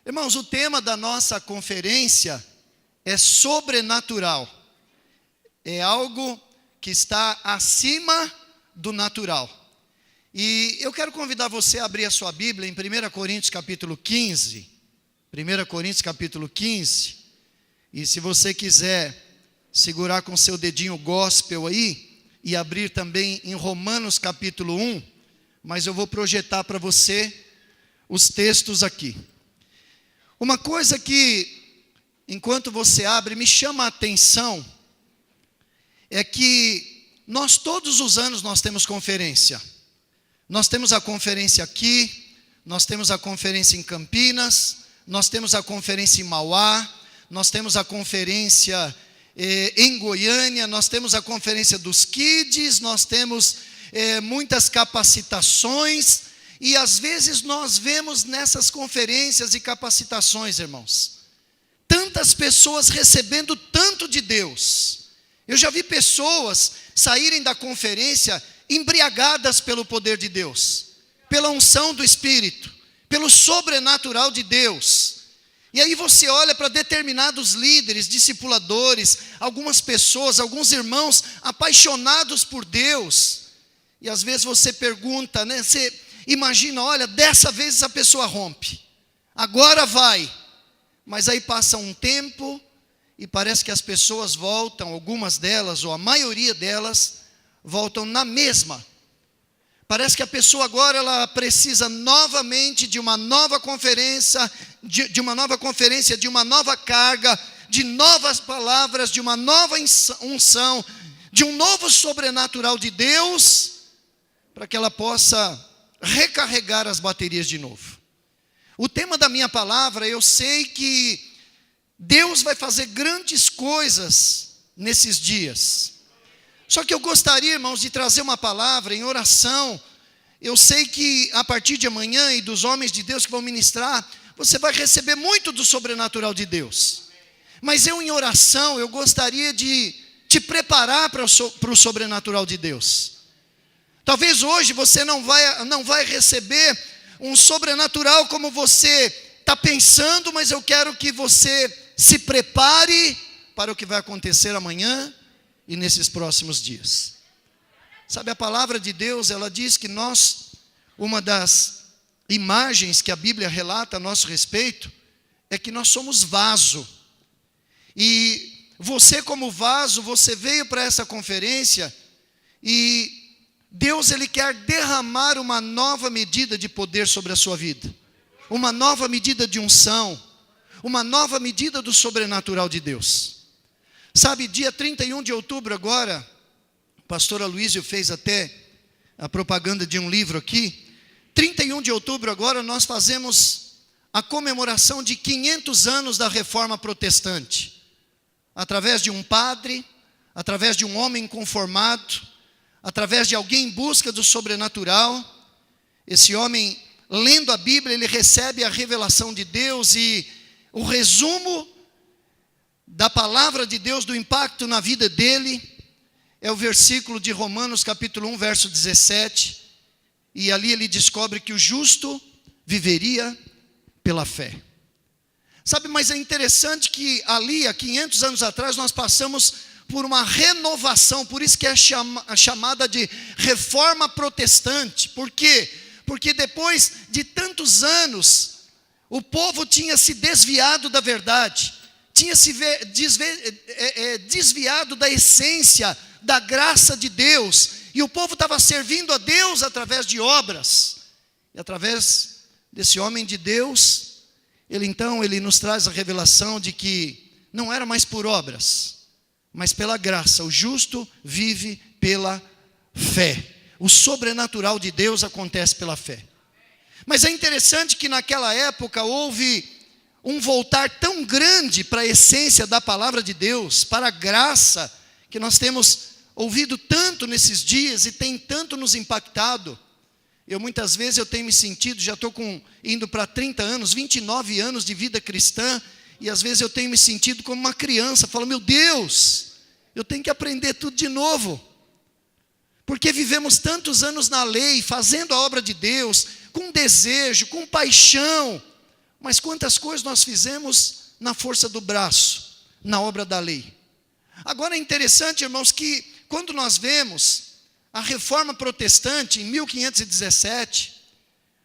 Irmãos, o tema da nossa conferência é sobrenatural. É algo que está acima do natural. E eu quero convidar você a abrir a sua Bíblia em 1 Coríntios capítulo 15. 1 Coríntios capítulo 15. E se você quiser segurar com seu dedinho gospel aí, e abrir também em Romanos capítulo 1, mas eu vou projetar para você os textos aqui. Uma coisa que, enquanto você abre, me chama a atenção, é que todos os anos nós temos conferência. Nós temos a conferência aqui, nós temos a conferência em Campinas, nós temos a conferência em Mauá, nós temos a conferência em Goiânia, nós temos a conferência dos Kids, nós temos muitas capacitações, e às vezes nós vemos nessas conferências e capacitações, irmãos, tantas pessoas recebendo tanto de Deus. Eu já vi pessoas saírem da conferência embriagadas pelo poder de Deus, pela unção do Espírito, pelo sobrenatural de Deus. E aí você olha para determinados líderes, discipuladores, algumas pessoas, alguns irmãos apaixonados por Deus. E às vezes você pergunta, né? Você imagina, olha, dessa vez essa pessoa rompe. Agora vai. Mas aí passa um tempo e parece que as pessoas voltam, algumas delas, ou a maioria delas, voltam na mesma. Parece que a pessoa agora ela precisa novamente de uma nova conferência, de uma nova carga, de novas palavras, de uma nova unção, de um novo sobrenatural de Deus, para que ela possa recarregar as baterias de novo. O tema da minha palavra, eu sei que Deus vai fazer grandes coisas nesses dias. Só que eu gostaria, irmãos, de trazer uma palavra em oração. Eu sei que a partir de amanhã e dos homens de Deus que vão ministrar, você vai receber muito do sobrenatural de Deus. Mas eu em oração, eu gostaria de te preparar para o sobrenatural de Deus. Talvez hoje você não vai receber um sobrenatural como você está pensando, mas eu quero que você se prepare para o que vai acontecer amanhã e nesses próximos dias. Sabe, a palavra de Deus, ela diz que uma das imagens que a Bíblia relata a nosso respeito, é que nós somos vaso. E você como vaso, você veio para essa conferência, e Deus ele quer derramar uma nova medida de poder sobre a sua vida. Uma nova medida de unção, uma nova medida do sobrenatural de Deus. Sabe, dia 31 de outubro agora, o pastor Aloysio fez até a propaganda de um livro aqui. 31 de outubro agora nós fazemos a comemoração de 500 anos da Reforma Protestante. Através de um padre, através de um homem conformado, através de alguém em busca do sobrenatural. Esse homem, lendo a Bíblia, ele recebe a revelação de Deus, e o resumo da palavra de Deus, do impacto na vida dele, é o versículo de Romanos capítulo 1, verso 17, e ali ele descobre que o justo viveria pela fé. Sabe, mas é interessante que ali, há 500 anos atrás, nós passamos por uma renovação, por isso que é chamada de Reforma Protestante. Por quê? Porque depois de tantos anos, o povo tinha se desviado da verdade, tinha se desviado da essência, da graça de Deus, e o povo estava servindo a Deus através de obras, e através desse homem de Deus, ele nos traz a revelação de que não era mais por obras, mas pela graça. O justo vive pela fé. O sobrenatural de Deus acontece pela fé. Mas é interessante que naquela época houve um voltar tão grande para a essência da palavra de Deus, para a graça, que nós temos ouvido tanto nesses dias e tem tanto nos impactado. Muitas vezes eu tenho me sentido, já estou indo para 30 anos, 29 anos de vida cristã, e às vezes eu tenho me sentido como uma criança, falo, meu Deus, eu tenho que aprender tudo de novo. Porque vivemos tantos anos na lei, fazendo a obra de Deus, com desejo, com paixão. Mas quantas coisas nós fizemos na força do braço, na obra da lei. Agora é interessante, irmãos, que quando nós vemos a reforma protestante em 1517,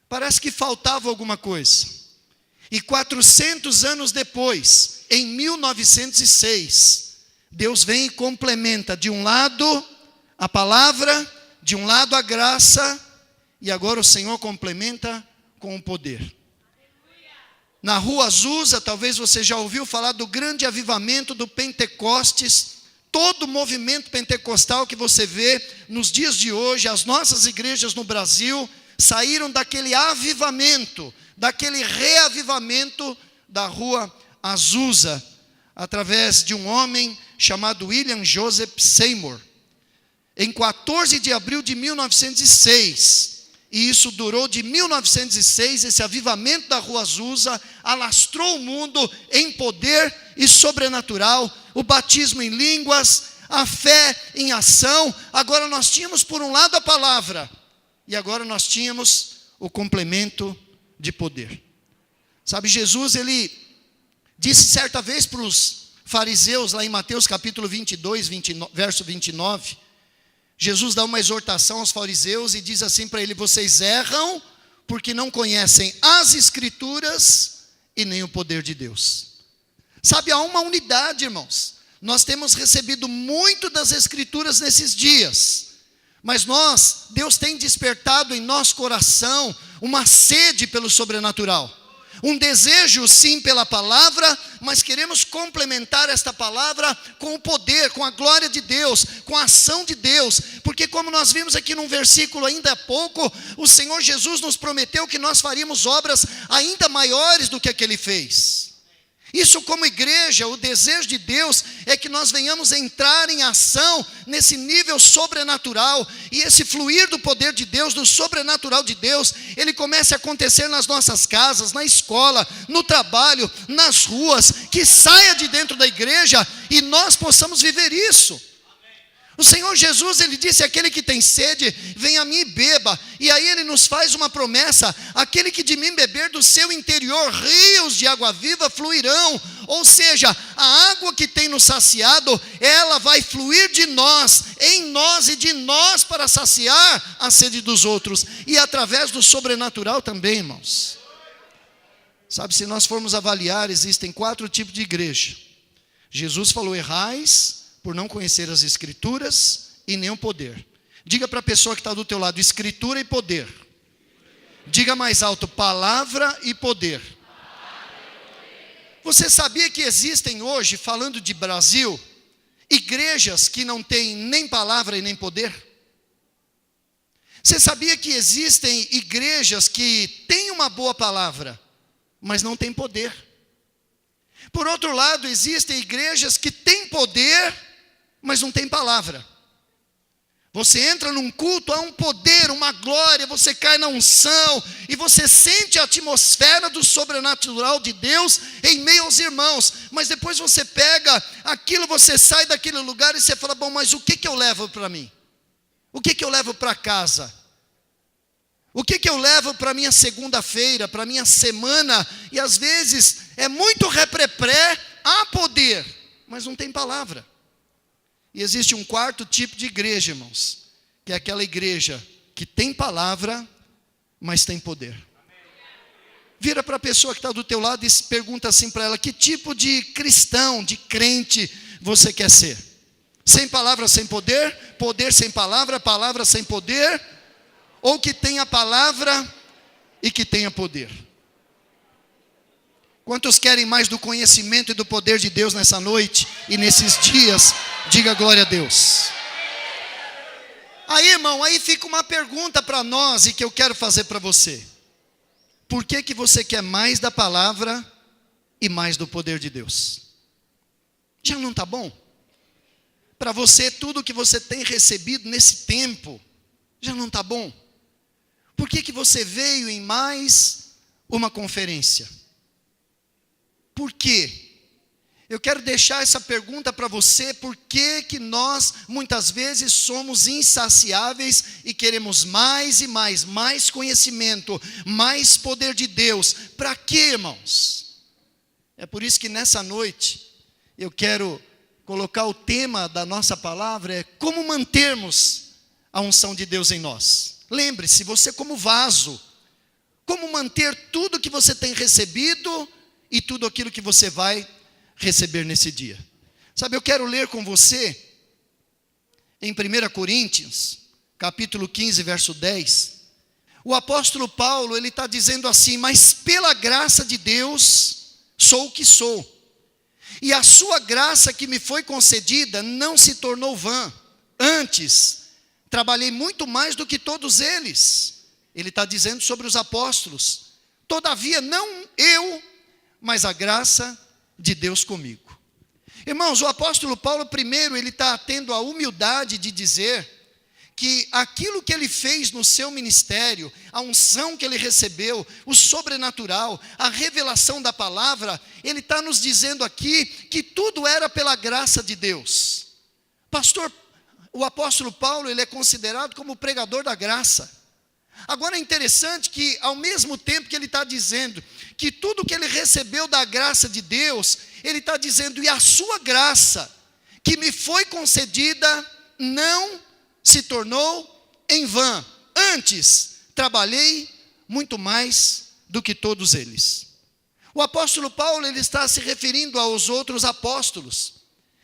parece que faltava alguma coisa. E 400 anos depois, em 1906, Deus vem e complementa de um lado a palavra, de um lado a graça, e agora o Senhor complementa com o poder. Na Rua Azusa, talvez você já ouviu falar do grande avivamento do Pentecostes. Todo o movimento pentecostal que você vê nos dias de hoje, as nossas igrejas no Brasil, saíram daquele avivamento, daquele reavivamento da Rua Azusa, através de um homem chamado William Joseph Seymour. Em 14 de abril de 1906, e isso durou de 1906, esse avivamento da Rua Azusa alastrou o mundo em poder e sobrenatural, o batismo em línguas, a fé em ação. Agora nós tínhamos por um lado a palavra, e agora nós tínhamos o complemento de poder. Sabe, Jesus, ele disse certa vez para os fariseus, lá em Mateus capítulo 22, verso 29, Jesus dá uma exortação aos fariseus e diz assim para ele: vocês erram porque não conhecem as Escrituras e nem o poder de Deus. Sabe, há uma unidade, irmãos. Nós temos recebido muito das Escrituras nesses dias, mas Deus tem despertado em nosso coração uma sede pelo sobrenatural. Um desejo sim pela palavra, mas queremos complementar esta palavra com o poder, com a glória de Deus, com a ação de Deus. Porque como nós vimos aqui num versículo ainda há pouco, o Senhor Jesus nos prometeu que nós faríamos obras ainda maiores do que Ele fez. Isso como igreja, o desejo de Deus é que nós venhamos entrar em ação nesse nível sobrenatural, e esse fluir do poder de Deus, do sobrenatural de Deus, ele comece a acontecer nas nossas casas, na escola, no trabalho, nas ruas, que saia de dentro da igreja e nós possamos viver isso. O Senhor Jesus, ele disse: aquele que tem sede, venha a mim e beba. E aí ele nos faz uma promessa: aquele que de mim beber, do seu interior rios de água viva fluirão. Ou seja, a água que tem nos saciado, ela vai fluir de nós, em nós e de nós, para saciar a sede dos outros. E através do sobrenatural também, irmãos. Sabe, se nós formos avaliar, existem 4 tipos de igreja. Jesus falou: errais por não conhecer as Escrituras e nem o poder. Diga para a pessoa que está do teu lado: Escritura e poder. Diga mais alto: palavra e poder. Você sabia que existem hoje, falando de Brasil, igrejas que não têm nem palavra e nem poder? Você sabia que existem igrejas que têm uma boa palavra, mas não têm poder? Por outro lado, existem igrejas que têm poder, mas não têm palavra. Você entra num culto, há um poder, uma glória, você cai na unção, e você sente a atmosfera do sobrenatural de Deus em meio aos irmãos, mas depois você pega aquilo, você sai daquele lugar e você fala: bom, mas o que eu levo para mim? O que eu levo para casa? O que eu levo para minha segunda-feira, para minha semana? E às vezes é muito reprepré, há poder, mas não tem palavra. E existe um 4º tipo de igreja, irmãos, que é aquela igreja que tem palavra, mas tem poder. Vira para a pessoa que está do teu lado e pergunta assim para ela: que tipo de cristão, de crente você quer ser? Sem palavra, sem poder? Poder sem palavra, palavra sem poder? Ou que tenha palavra e que tenha poder? Quantos querem mais do conhecimento e do poder de Deus nessa noite e nesses dias? Diga glória a Deus. Aí, irmão, aí fica uma pergunta para nós e que eu quero fazer para você. Por que você quer mais da palavra e mais do poder de Deus? Já não está bom? Para você, tudo que você tem recebido nesse tempo, já não está bom? Por que você veio em mais uma conferência? Por quê? eu quero deixar essa pergunta para você: por que que nós muitas vezes somos insaciáveis e queremos mais e mais conhecimento, mais poder de Deus? Para quê, irmãos? É por isso que nessa noite eu quero colocar o tema da nossa palavra, é como mantermos a unção de Deus em nós. Lembre-se, você como vaso, como manter tudo que você tem recebido e tudo aquilo que você vai receber nesse dia. Sabe, eu quero ler com você em 1 Coríntios, capítulo 15, verso 10. O apóstolo Paulo, ele está dizendo assim: mas pela graça de Deus sou o que sou, e a sua graça que me foi concedida não se tornou vã. Antes, trabalhei muito mais do que todos eles. Ele está dizendo sobre os apóstolos. Todavia, não eu, mas a graça de Deus comigo. Irmãos, o apóstolo Paulo, primeiro, ele está tendo a humildade de dizer que aquilo que ele fez no seu ministério, a unção que ele recebeu, o sobrenatural, a revelação da palavra, ele está nos dizendo aqui que tudo era pela graça de Deus. Pastor, o apóstolo Paulo, ele é considerado como o pregador da graça. Agora é interessante que, ao mesmo tempo que ele está dizendo que tudo que ele recebeu da graça de Deus, ele está dizendo: e a sua graça que me foi concedida não se tornou em vão. Antes, trabalhei muito mais do que todos eles. O apóstolo Paulo, ele está se referindo aos outros apóstolos,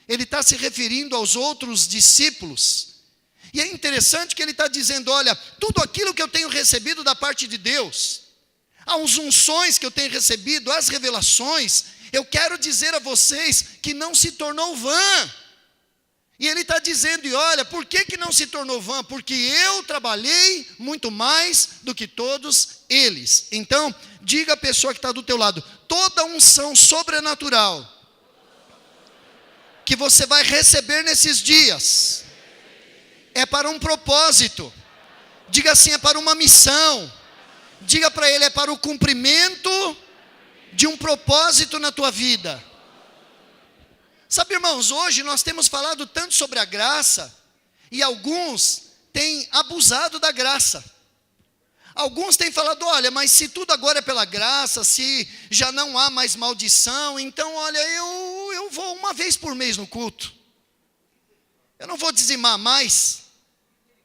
ele está se referindo aos outros discípulos. E é interessante que ele está dizendo: olha, tudo aquilo que eu tenho recebido da parte de Deus, as unções que eu tenho recebido, as revelações, eu quero dizer a vocês que não se tornou vã. E ele está dizendo: e olha, por que não se tornou vã? Porque eu trabalhei muito mais do que todos eles. Então, diga à pessoa que está do teu lado: toda unção sobrenatural que você vai receber nesses dias é para um propósito. Diga assim: é para uma missão. Diga para ele: é para o cumprimento de um propósito na tua vida. Sabe, irmãos, hoje nós temos falado tanto sobre a graça, e alguns têm abusado da graça. Alguns têm falado: olha, mas se tudo agora é pela graça, se já não há mais maldição, então olha, eu vou uma vez por mês no culto. Eu não vou dizimar mais,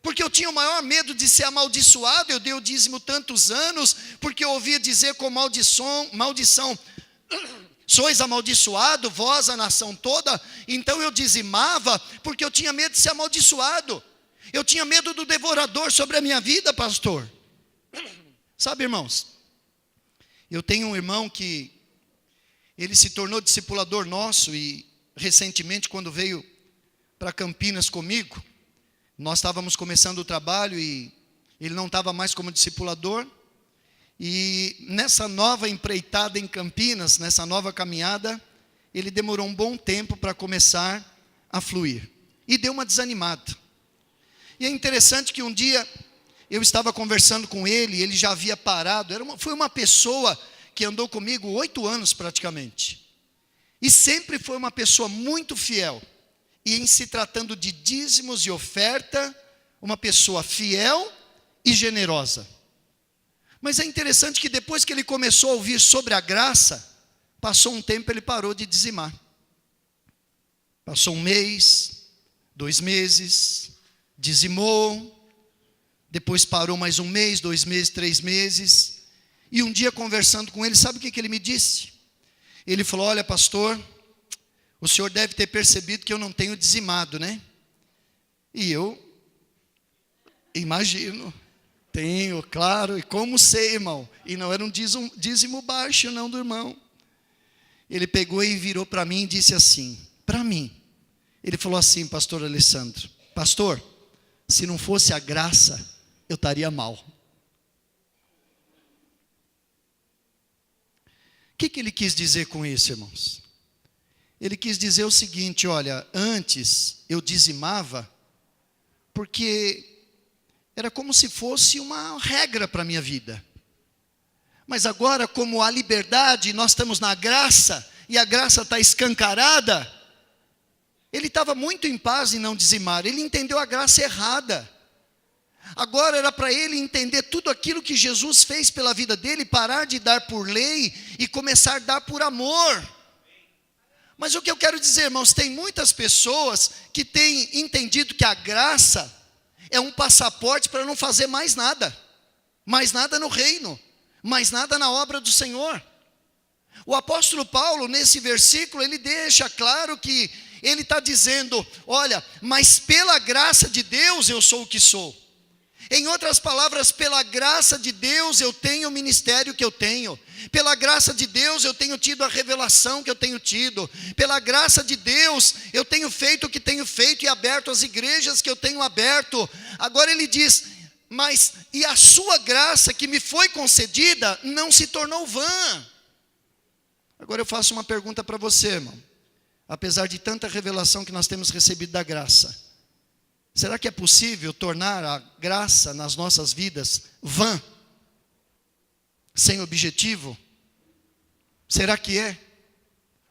porque eu tinha o maior medo de ser amaldiçoado. Eu dei o dízimo tantos anos, porque eu ouvia dizer com maldição, sois amaldiçoado, vós a nação toda. Então eu dizimava, porque eu tinha medo de ser amaldiçoado. Eu tinha medo do devorador sobre a minha vida, pastor. Sabe, irmãos, eu tenho um irmão que ele se tornou discipulador nosso, e recentemente, quando veio para Campinas comigo, nós estávamos começando o trabalho e ele não estava mais como discipulador. E nessa nova empreitada em Campinas, nessa nova caminhada, ele demorou um bom tempo para começar a fluir. E deu uma desanimada. E é interessante que um dia eu estava conversando com ele, ele já havia parado. Foi uma pessoa que andou comigo 8 anos praticamente. E sempre foi uma pessoa muito fiel. E em se tratando de dízimos e oferta, uma pessoa fiel e generosa. Mas é interessante que depois que ele começou a ouvir sobre a graça, passou um tempo, ele parou de dizimar. Passou 1 mês, 2 meses, dizimou, depois parou mais 1 mês, 2 meses, 3 meses, e um dia conversando com ele, sabe o que ele me disse? Ele falou: olha, pastor, o senhor deve ter percebido que eu não tenho dizimado, né? E eu imagino, tenho, claro, e como sei, irmão? E não era um dízimo baixo, não, do irmão. Ele pegou e virou para mim e disse assim, para mim, ele falou assim: pastor Alessandro, pastor, se não fosse a graça, eu estaria mal. O que ele quis dizer com isso, irmãos? Ele quis dizer o seguinte: olha, antes eu dizimava porque era como se fosse uma regra para a minha vida. Mas agora, como há liberdade, nós estamos na graça, e a graça está escancarada, ele estava muito em paz em não dizimar, ele entendeu a graça errada. Agora era para ele entender tudo aquilo que Jesus fez pela vida dele, parar de dar por lei e começar a dar por amor. Mas o que eu quero dizer, irmãos, tem muitas pessoas que têm entendido que a graça é um passaporte para não fazer mais nada no reino, mais nada na obra do Senhor. O apóstolo Paulo, nesse versículo, ele deixa claro que ele está dizendo, olha, mas pela graça de Deus eu sou o que sou. Em outras palavras, pela graça de Deus eu tenho o ministério que eu tenho. Pela graça de Deus eu tenho tido a revelação que eu tenho tido. Pela graça de Deus eu tenho feito o que tenho feito e aberto as igrejas que eu tenho aberto. Agora ele diz, mas e a sua graça que me foi concedida não se tornou vã. Agora eu faço uma pergunta para você, irmão. Apesar de tanta revelação que nós temos recebido da graça, será que é possível tornar a graça nas nossas vidas vã? Sem objetivo? Será que é?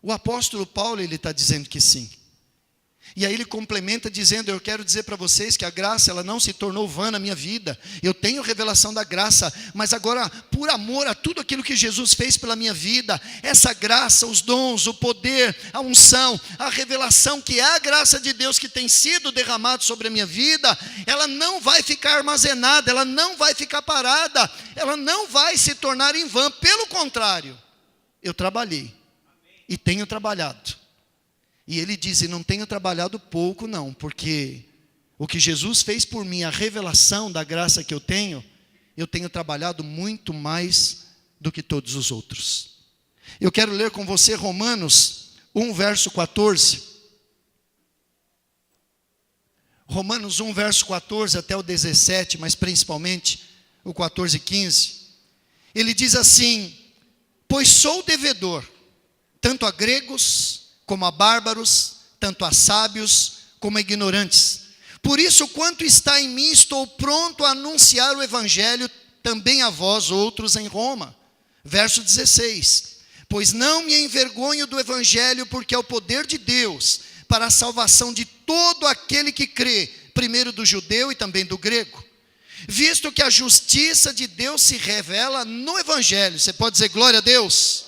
O apóstolo Paulo, ele está dizendo que sim. E aí ele complementa dizendo, eu quero dizer para vocês que a graça, ela não se tornou vã na minha vida. Eu tenho revelação da graça, mas agora, por amor a tudo aquilo que Jesus fez pela minha vida, essa graça, os dons, o poder, a unção, a revelação que é a graça de Deus que tem sido derramado sobre a minha vida, ela não vai ficar armazenada, ela não vai ficar parada, ela não vai se tornar em vão. Pelo contrário, eu trabalhei e tenho trabalhado. E ele diz, e não tenho trabalhado pouco não, porque o que Jesus fez por mim, a revelação da graça que eu tenho trabalhado muito mais do que todos os outros. Eu quero ler com você Romanos 1, verso 14. Romanos 1, verso 14 até o 17, mas principalmente o 14 e 15. Ele diz assim, pois sou devedor, tanto a gregos como a bárbaros, tanto a sábios como a ignorantes. Por isso, quanto está em mim, estou pronto a anunciar o evangelho também a vós outros em Roma. Verso 16. Pois não me envergonho do evangelho, porque é o poder de Deus para a salvação de todo aquele que crê, primeiro do judeu e também do grego. Visto que a justiça de Deus se revela no evangelho. Você pode dizer glória a Deus?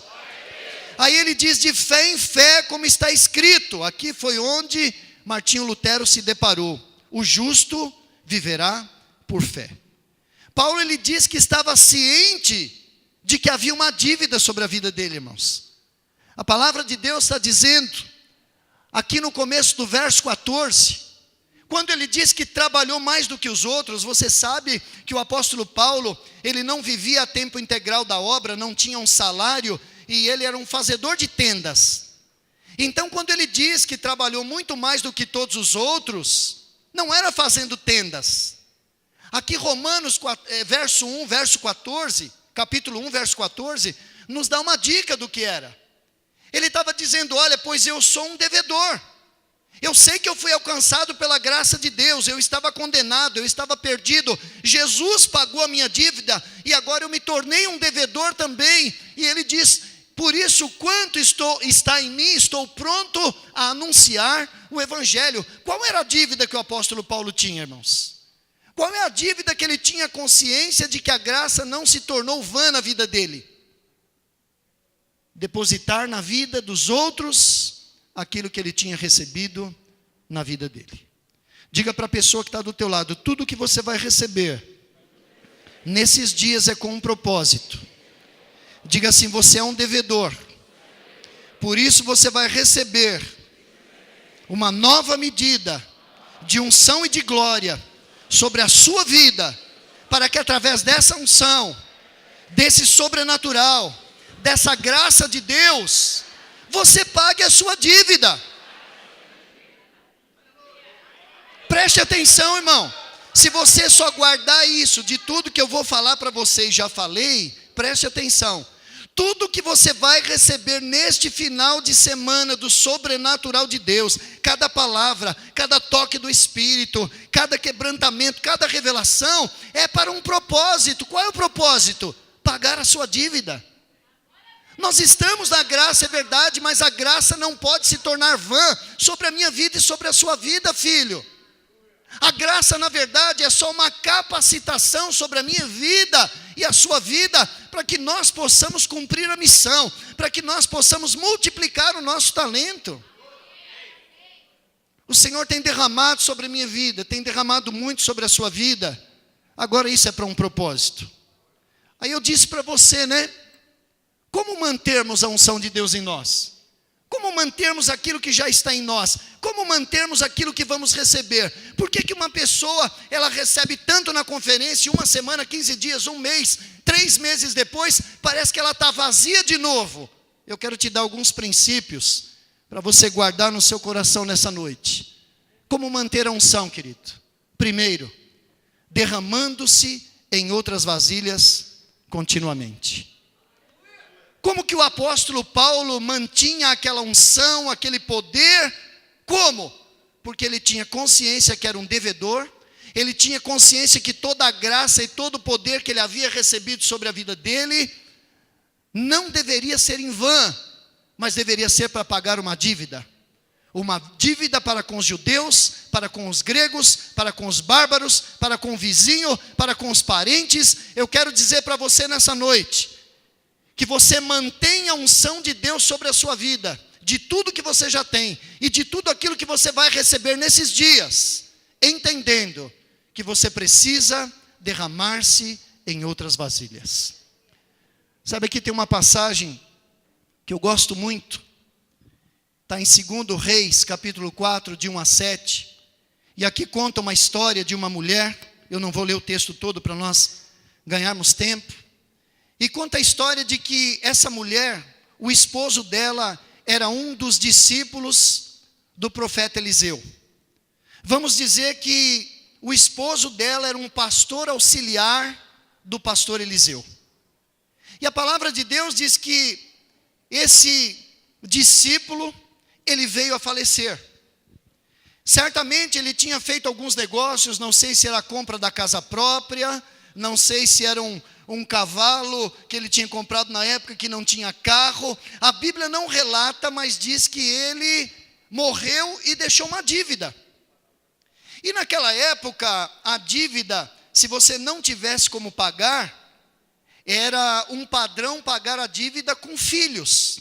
Aí ele diz de fé em fé, como está escrito. Aqui foi onde Martinho Lutero se deparou. O justo viverá por fé. Paulo, ele diz que estava ciente de que havia uma dívida sobre a vida dele, irmãos. A palavra de Deus está dizendo, aqui no começo do verso 14, quando ele diz que trabalhou mais do que os outros, você sabe que o apóstolo Paulo, ele não vivia a tempo integral da obra, não tinha um salário, e ele era um fazedor de tendas. Então, quando ele diz que trabalhou muito mais do que todos os outros, não era fazendo tendas. Aqui Romanos verso 1, verso 14, capítulo 1, verso 14, nos dá uma dica do que era. Ele estava dizendo, olha, pois eu sou um devedor. Eu sei que eu fui alcançado pela graça de Deus, eu estava condenado, eu estava perdido. Jesus pagou a minha dívida e agora eu me tornei um devedor também. E ele diz, por isso, quanto está em mim, estou pronto a anunciar o evangelho. Qual era a dívida que o apóstolo Paulo tinha, irmãos? Qual é a dívida que ele tinha consciência de que a graça não se tornou vã na vida dele? Depositar na vida dos outros aquilo que ele tinha recebido na vida dele. Diga para a pessoa que está do teu lado, tudo que você vai receber nesses dias é com um propósito. Diga assim, você é um devedor. Por isso você vai receber uma nova medida de unção e de glória sobre a sua vida, para que através dessa unção, desse sobrenatural, dessa graça de Deus, você pague a sua dívida. Preste atenção, irmão. Se você só guardar isso de tudo que eu vou falar para vocês, já falei, preste atenção. Tudo que você vai receber neste final de semana do sobrenatural de Deus, cada palavra, cada toque do Espírito, cada quebrantamento, cada revelação, é para um propósito. Qual é o propósito? Pagar a sua dívida. Nós estamos na graça, é verdade, mas a graça não pode se tornar vã sobre a minha vida e sobre a sua vida, filho. A graça, na verdade, é só uma capacitação sobre a minha vida e a sua vida, para que nós possamos cumprir a missão, para que nós possamos multiplicar o nosso talento. O Senhor tem derramado sobre a minha vida, tem derramado muito sobre a sua vida. Agora isso é para um propósito. Aí eu disse para você, né? Como mantermos a unção de Deus em nós? Como mantermos aquilo que já está em nós? Como mantermos aquilo que vamos receber? Por que uma pessoa, ela recebe tanto na conferência, uma semana, 15 dias, um mês, 3 meses depois, parece que ela está vazia de novo? Eu quero te dar alguns princípios para você guardar no seu coração nessa noite. Como manter a unção, querido? Primeiro, derramando-se em outras vasilhas continuamente. Como que o apóstolo Paulo mantinha aquela unção, aquele poder? Como? Porque ele tinha consciência que era um devedor, ele tinha consciência que toda a graça e todo o poder que ele havia recebido sobre a vida dele, não deveria ser em vão, mas deveria ser para pagar uma dívida para com os judeus, para com os gregos, para com os bárbaros, para com o vizinho, para com os parentes. Eu quero dizer para você nessa noite, que você mantenha a unção de Deus sobre a sua vida, de tudo que você já tem, e de tudo aquilo que você vai receber nesses dias, entendendo que você precisa derramar-se em outras vasilhas. Sabe, aqui tem uma passagem que eu gosto muito, está em 2 Reis, capítulo 4, de 1 a 7, e aqui conta uma história de uma mulher. Eu não vou ler o texto todo para nós ganharmos tempo, e conta a história de que essa mulher, o esposo dela, era um dos discípulos do profeta Eliseu. Vamos dizer que o esposo dela era um pastor auxiliar do pastor Eliseu. E a palavra de Deus diz que esse discípulo, ele veio a falecer. Certamente ele tinha feito alguns negócios, não sei se era a compra da casa própria, não sei se era um cavalo que ele tinha comprado na época que não tinha carro. A Bíblia não relata, mas diz que ele morreu e deixou uma dívida. E naquela época, a dívida, se você não tivesse como pagar, era um padrão pagar a dívida com filhos.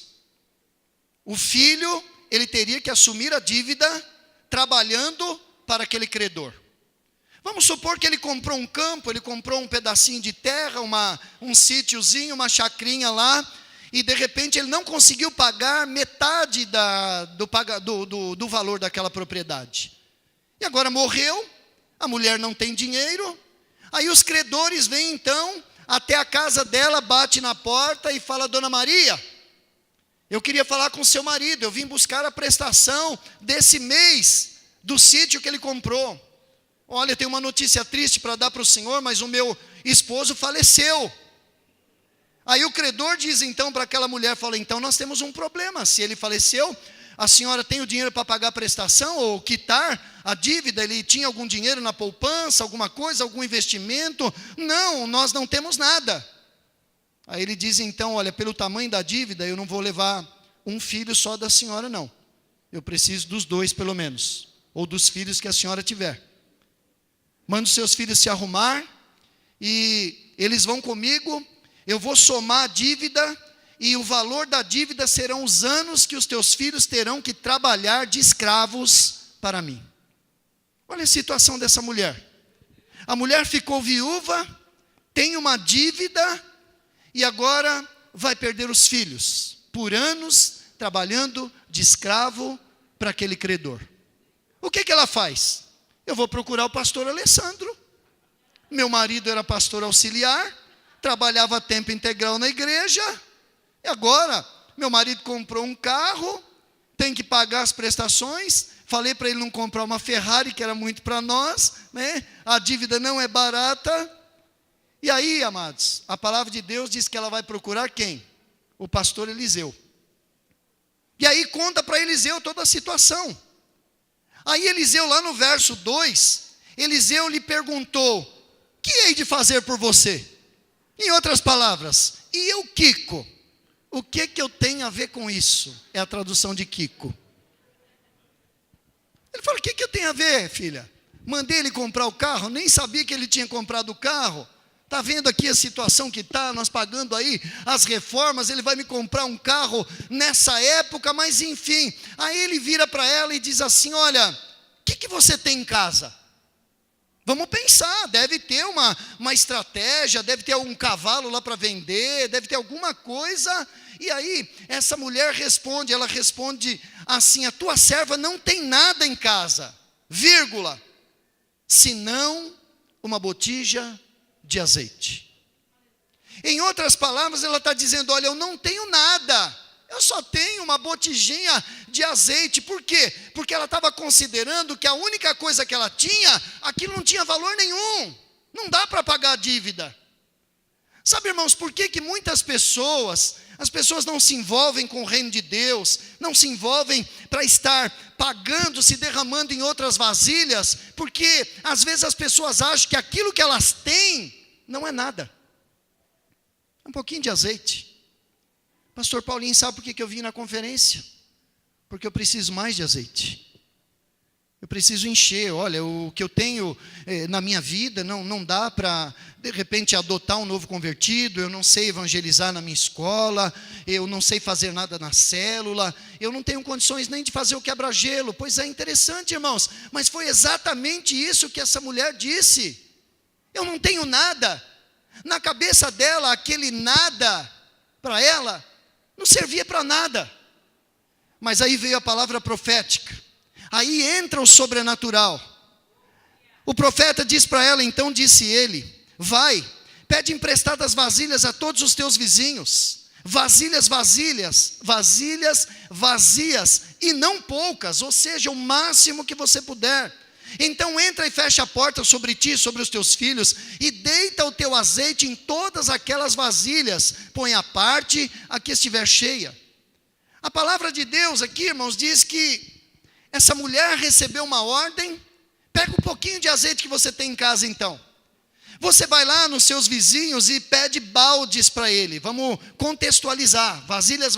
O filho, ele teria que assumir a dívida trabalhando para aquele credor. Vamos supor que ele comprou um campo, ele comprou um pedacinho de terra, um sítiozinho, uma chacrinha lá, e de repente ele não conseguiu pagar metade do valor daquela propriedade. E agora morreu, a mulher não tem dinheiro, aí os credores vêm então até a casa dela, bate na porta e fala: Dona Maria, eu queria falar com o seu marido, eu vim buscar a prestação desse mês do sítio que ele comprou. Olha, tem uma notícia triste para dar para o senhor, mas o meu esposo faleceu. Aí o credor diz então para aquela mulher, fala: então nós temos um problema, se ele faleceu, a senhora tem o dinheiro para pagar a prestação ou quitar a dívida? Ele tinha algum dinheiro na poupança, alguma coisa, algum investimento? Não, nós não temos nada. Aí ele diz então: olha, pelo tamanho da dívida, eu não vou levar um filho só da senhora não, eu preciso dos 2 pelo menos, ou dos filhos que a senhora tiver. Manda os seus filhos se arrumar, e eles vão comigo, eu vou somar a dívida, e o valor da dívida serão os anos que os teus filhos terão que trabalhar de escravos para mim. Olha a situação dessa mulher. A mulher ficou viúva, tem uma dívida, e agora vai perder os filhos, por anos trabalhando de escravo para aquele credor. O que ela faz? Eu vou procurar o pastor Alessandro. Meu marido era pastor auxiliar, trabalhava a tempo integral na igreja, e agora meu marido comprou um carro, tem que pagar as prestações. Falei para ele não comprar uma Ferrari, que era muito para nós, né? A dívida não é barata. E aí, amados, a palavra de Deus diz que ela vai procurar quem? O pastor Eliseu. E aí conta para Eliseu toda a situação. Aí Eliseu, lá no verso 2, Eliseu lhe perguntou: que hei de fazer por você? Em outras palavras, e eu, Kiko, o que eu tenho a ver com isso? É a tradução de Kiko. Ele fala, o que eu tenho a ver, filha? Mandei ele comprar o carro, nem sabia que ele tinha comprado o carro. Está vendo aqui a situação que está, nós pagando aí as reformas, ele vai me comprar um carro nessa época, mas enfim. Aí ele vira para ela e diz assim, olha, o que você tem em casa? Vamos pensar, deve ter uma estratégia, deve ter algum cavalo lá para vender, deve ter alguma coisa. E aí, essa mulher responde, ela responde assim, a tua serva não tem nada em casa, vírgula, senão uma botija de azeite. Em outras palavras, ela está dizendo, olha, eu não tenho nada, eu só tenho uma botijinha de azeite. Por quê? Porque ela estava considerando que a única coisa que ela tinha, aquilo não tinha valor nenhum, não dá para pagar a dívida. Sabe, irmãos, por que muitas pessoas, as pessoas não se envolvem com o reino de Deus, não se envolvem para estar pagando, se derramando em outras vasilhas, porque às vezes as pessoas acham que aquilo que elas têm não é nada. É um pouquinho de azeite. Pastor Paulinho, sabe por que eu vim na conferência? Porque eu preciso mais de azeite. Eu preciso encher, olha, o que eu tenho na minha vida não dá para, de repente, adotar um novo convertido, eu não sei evangelizar na minha escola, eu não sei fazer nada na célula, eu não tenho condições nem de fazer o quebra-gelo. Pois é, interessante, irmãos, mas foi exatamente isso que essa mulher disse. Eu não tenho nada. Na cabeça dela, aquele nada, para ela, não servia para nada. Mas aí veio a palavra profética. Aí entra o sobrenatural. O profeta diz para ela, então disse ele, vai, pede emprestadas vasilhas a todos os teus vizinhos, vasilhas vazias, e não poucas, ou seja, o máximo que você puder. Então entra e fecha a porta sobre ti, sobre os teus filhos, e deita o teu azeite em todas aquelas vasilhas, põe à parte a que estiver cheia. A palavra de Deus aqui, irmãos, diz que essa mulher recebeu uma ordem, pega um pouquinho de azeite que você tem em casa então. Você vai lá nos seus vizinhos e pede baldes para ele. Vamos contextualizar, vasilhas,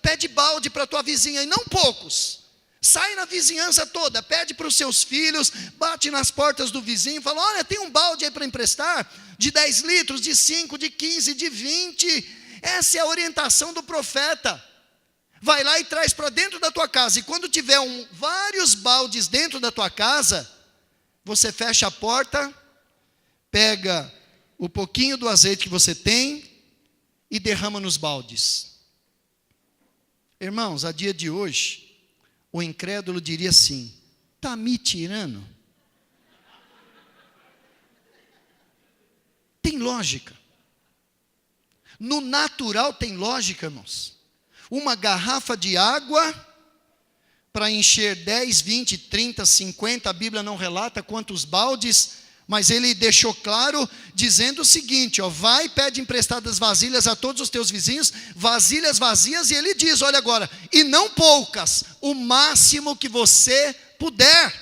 pede balde para a tua vizinha, e não poucos. Sai na vizinhança toda, pede para os seus filhos, bate nas portas do vizinho, fala, olha, tem um balde aí para emprestar, de 10 litros, de 5, de 15, de 20. Essa é a orientação do profeta. Vai lá e traz para dentro da tua casa, e quando tiver vários baldes dentro da tua casa, você fecha a porta, pega o pouquinho do azeite que você tem e derrama nos baldes. Irmãos, a dia de hoje, o incrédulo diria assim, está me tirando? Tem lógica. No natural tem lógica, irmãos. Uma garrafa de água para encher 10, 20, 30, 50, a Bíblia não relata quantos baldes, mas ele deixou claro, dizendo o seguinte, ó, vai, pede emprestadas vasilhas a todos os teus vizinhos, vasilhas vazias, e ele diz, olha agora, e não poucas, o máximo que você puder.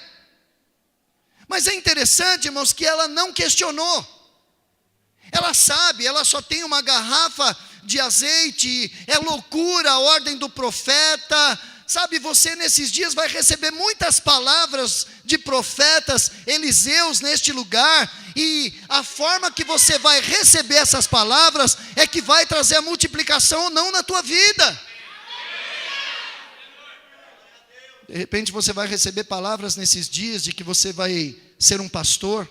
Mas é interessante, irmãos, que ela não questionou. Ela sabe, ela só tem uma garrafa de azeite, é loucura a ordem do profeta. Sabe, você nesses dias vai receber muitas palavras de profetas, Eliseus neste lugar, e a forma que você vai receber essas palavras é que vai trazer a multiplicação ou não na tua vida. De repente você vai receber palavras nesses dias de que você vai ser um pastor,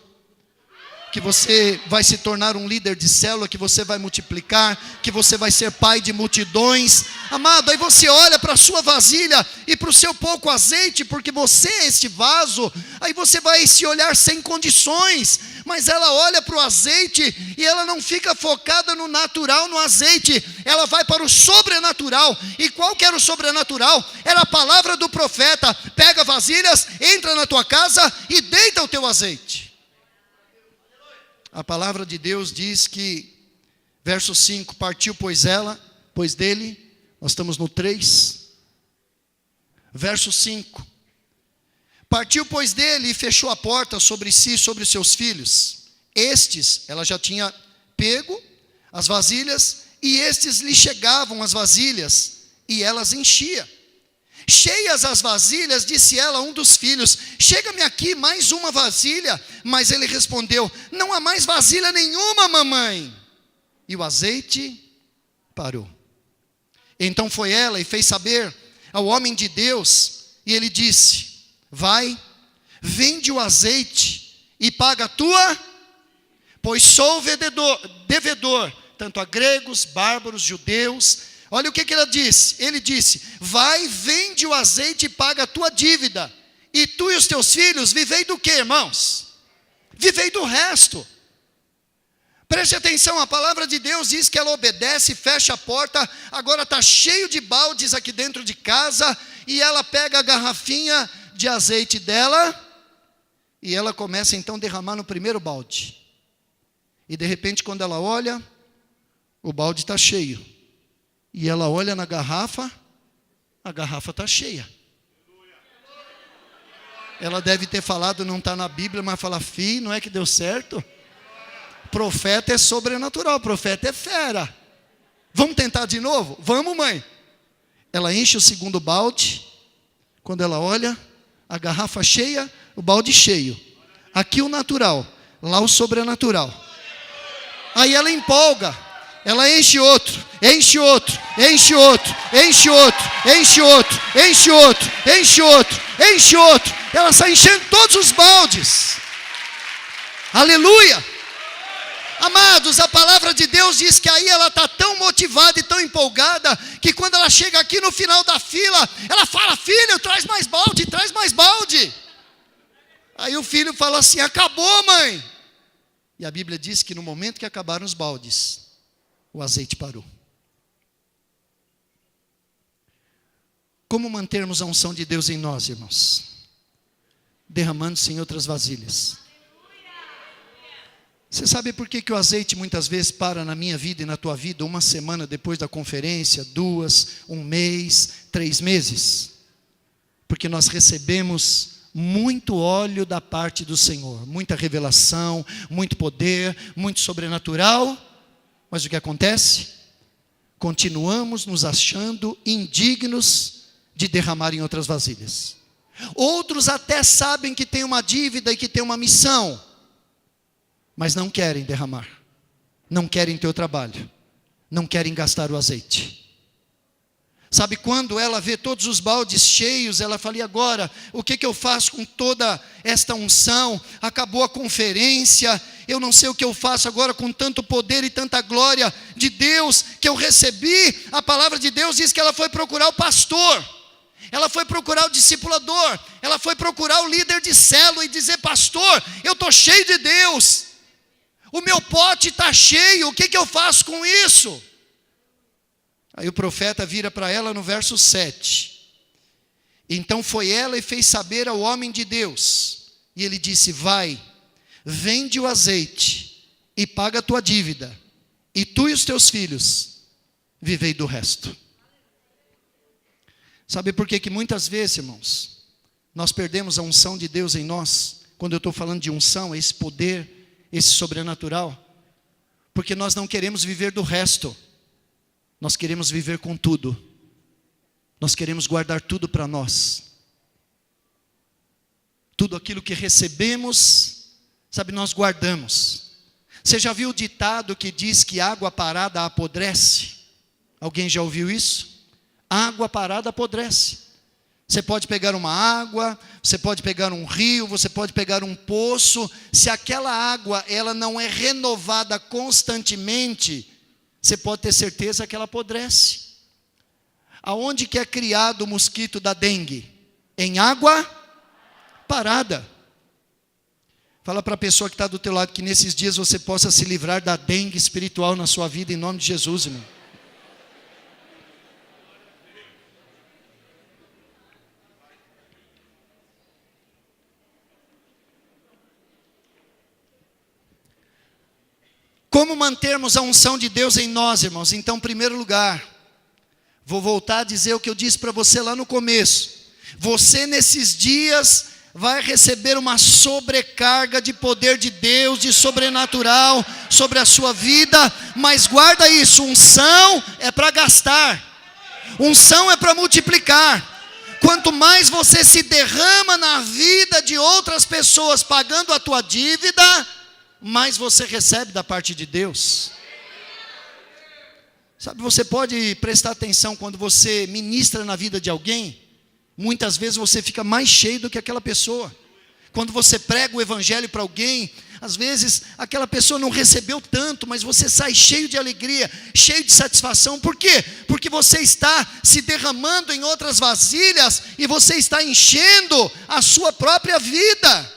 que você vai se tornar um líder de célula, que você vai multiplicar, que você vai ser pai de multidões. Amado, aí você olha para a sua vasilha e para o seu pouco azeite, porque você é este vaso, aí você vai se olhar sem condições, mas ela olha para o azeite e ela não fica focada no natural, no azeite, ela vai para o sobrenatural. E qual que era o sobrenatural? Era a palavra do profeta, pega vasilhas, entra na tua casa e deita o teu azeite. A palavra de Deus diz que, verso 5, partiu pois dele, nós estamos no 3, verso 5, partiu pois dele e fechou a porta sobre si e sobre os seus filhos. Estes, ela já tinha pego as vasilhas e estes lhe chegavam as vasilhas, e elas enchia. Cheias as vasilhas, disse ela a um dos filhos: chega-me aqui mais uma vasilha. Mas ele respondeu: não há mais vasilha nenhuma, mamãe. E o azeite parou. Então foi ela e fez saber ao homem de Deus, e ele disse: vai, vende o azeite e paga a tua, pois sou devedor, tanto a gregos, bárbaros, judeus. Olha o que ele disse. Ele disse: vai, vende o azeite e paga a tua dívida, e tu e os teus filhos vivei do quê, irmãos? Vivei do resto. Preste atenção, a palavra de Deus diz que ela obedece, fecha a porta. Agora está cheio de baldes aqui dentro de casa, e ela pega a garrafinha de azeite dela, e ela começa então a derramar no primeiro balde. E de repente, quando ela olha, o balde está cheio. E ela olha na garrafa, a garrafa está cheia. Ela deve ter falado, não está na Bíblia, mas fala: filho, não é que deu certo? Profeta é sobrenatural, profeta é fera. Vamos tentar de novo? Vamos, mãe. Ela enche o segundo balde. Quando ela olha, a garrafa cheia, o balde cheio. Aqui o natural, lá o sobrenatural. Aí ela empolga. Ela enche outro, enche outro, enche outro, enche outro, enche outro, enche outro, enche outro, enche outro. Ela sai enchendo todos os baldes. Aleluia! Amados, a palavra de Deus diz que aí ela está tão motivada e tão empolgada, que quando ela chega aqui no final da fila, ela fala: filho, traz mais balde, traz mais balde. Aí o filho fala assim: acabou, mãe. E a Bíblia diz que no momento que acabaram os baldes, o azeite parou. Como mantermos a unção de Deus em nós, irmãos? Derramando-se em outras vasilhas. Você sabe por que o azeite muitas vezes para na minha vida e na tua vida uma semana depois da conferência, 2, 1 mês, 3 meses? Porque nós recebemos muito óleo da parte do Senhor, muita revelação, muito poder, muito sobrenatural. Mas o que acontece? Continuamos nos achando indignos de derramar em outras vasilhas. Outros até sabem que tem uma dívida e que tem uma missão, mas não querem derramar, não querem ter o trabalho, não querem gastar o azeite. Sabe, quando ela vê todos os baldes cheios, ela fala: e agora? O que eu faço com toda esta unção? Acabou a conferência, eu não sei o que eu faço agora com tanto poder e tanta glória de Deus que eu recebi. A palavra de Deus diz que ela foi procurar o pastor, ela foi procurar o discipulador, ela foi procurar o líder de célula e dizer: pastor, eu estou cheio de Deus, o meu pote está cheio, o que eu faço com isso? Aí o profeta vira para ela no verso 7. Então foi ela e fez saber ao homem de Deus, e ele disse: vai, vende o azeite e paga a tua dívida, e tu e os teus filhos vivei do resto. Sabe por que muitas vezes, irmãos, nós perdemos a unção de Deus em nós? Quando eu estou falando de unção, esse poder, esse sobrenatural, porque nós não queremos viver do resto. Nós queremos viver com tudo. Nós queremos guardar tudo para nós. Tudo aquilo que recebemos, sabe, nós guardamos. Você já viu o ditado que diz que água parada apodrece? Alguém já ouviu isso? Água parada apodrece. Você pode pegar uma água, você pode pegar um rio, você pode pegar um poço. Se aquela água ela não é renovada constantemente, você pode ter certeza que ela apodrece. Aonde que é criado o mosquito da dengue? Em água parada. Fala para a pessoa que está do teu lado que nesses dias você possa se livrar da dengue espiritual na sua vida, em nome de Jesus, irmão. Como mantermos a unção de Deus em nós, irmãos? Então, em primeiro lugar, vou voltar a dizer o que eu disse para você lá no começo. Você nesses dias vai receber uma sobrecarga de poder de Deus, de sobrenatural sobre a sua vida. Mas guarda isso, unção é para gastar, unção é para multiplicar. Quanto mais você se derrama na vida de outras pessoas pagando a tua dívida, mais você recebe da parte de Deus. Sabe, você pode prestar atenção quando você ministra na vida de alguém. Muitas vezes você fica mais cheio do que aquela pessoa. Quando você prega o evangelho para alguém, às vezes aquela pessoa não recebeu tanto, mas você sai cheio de alegria, cheio de satisfação. Por quê? Porque você está se derramando em outras vasilhas e você está enchendo a sua própria vida.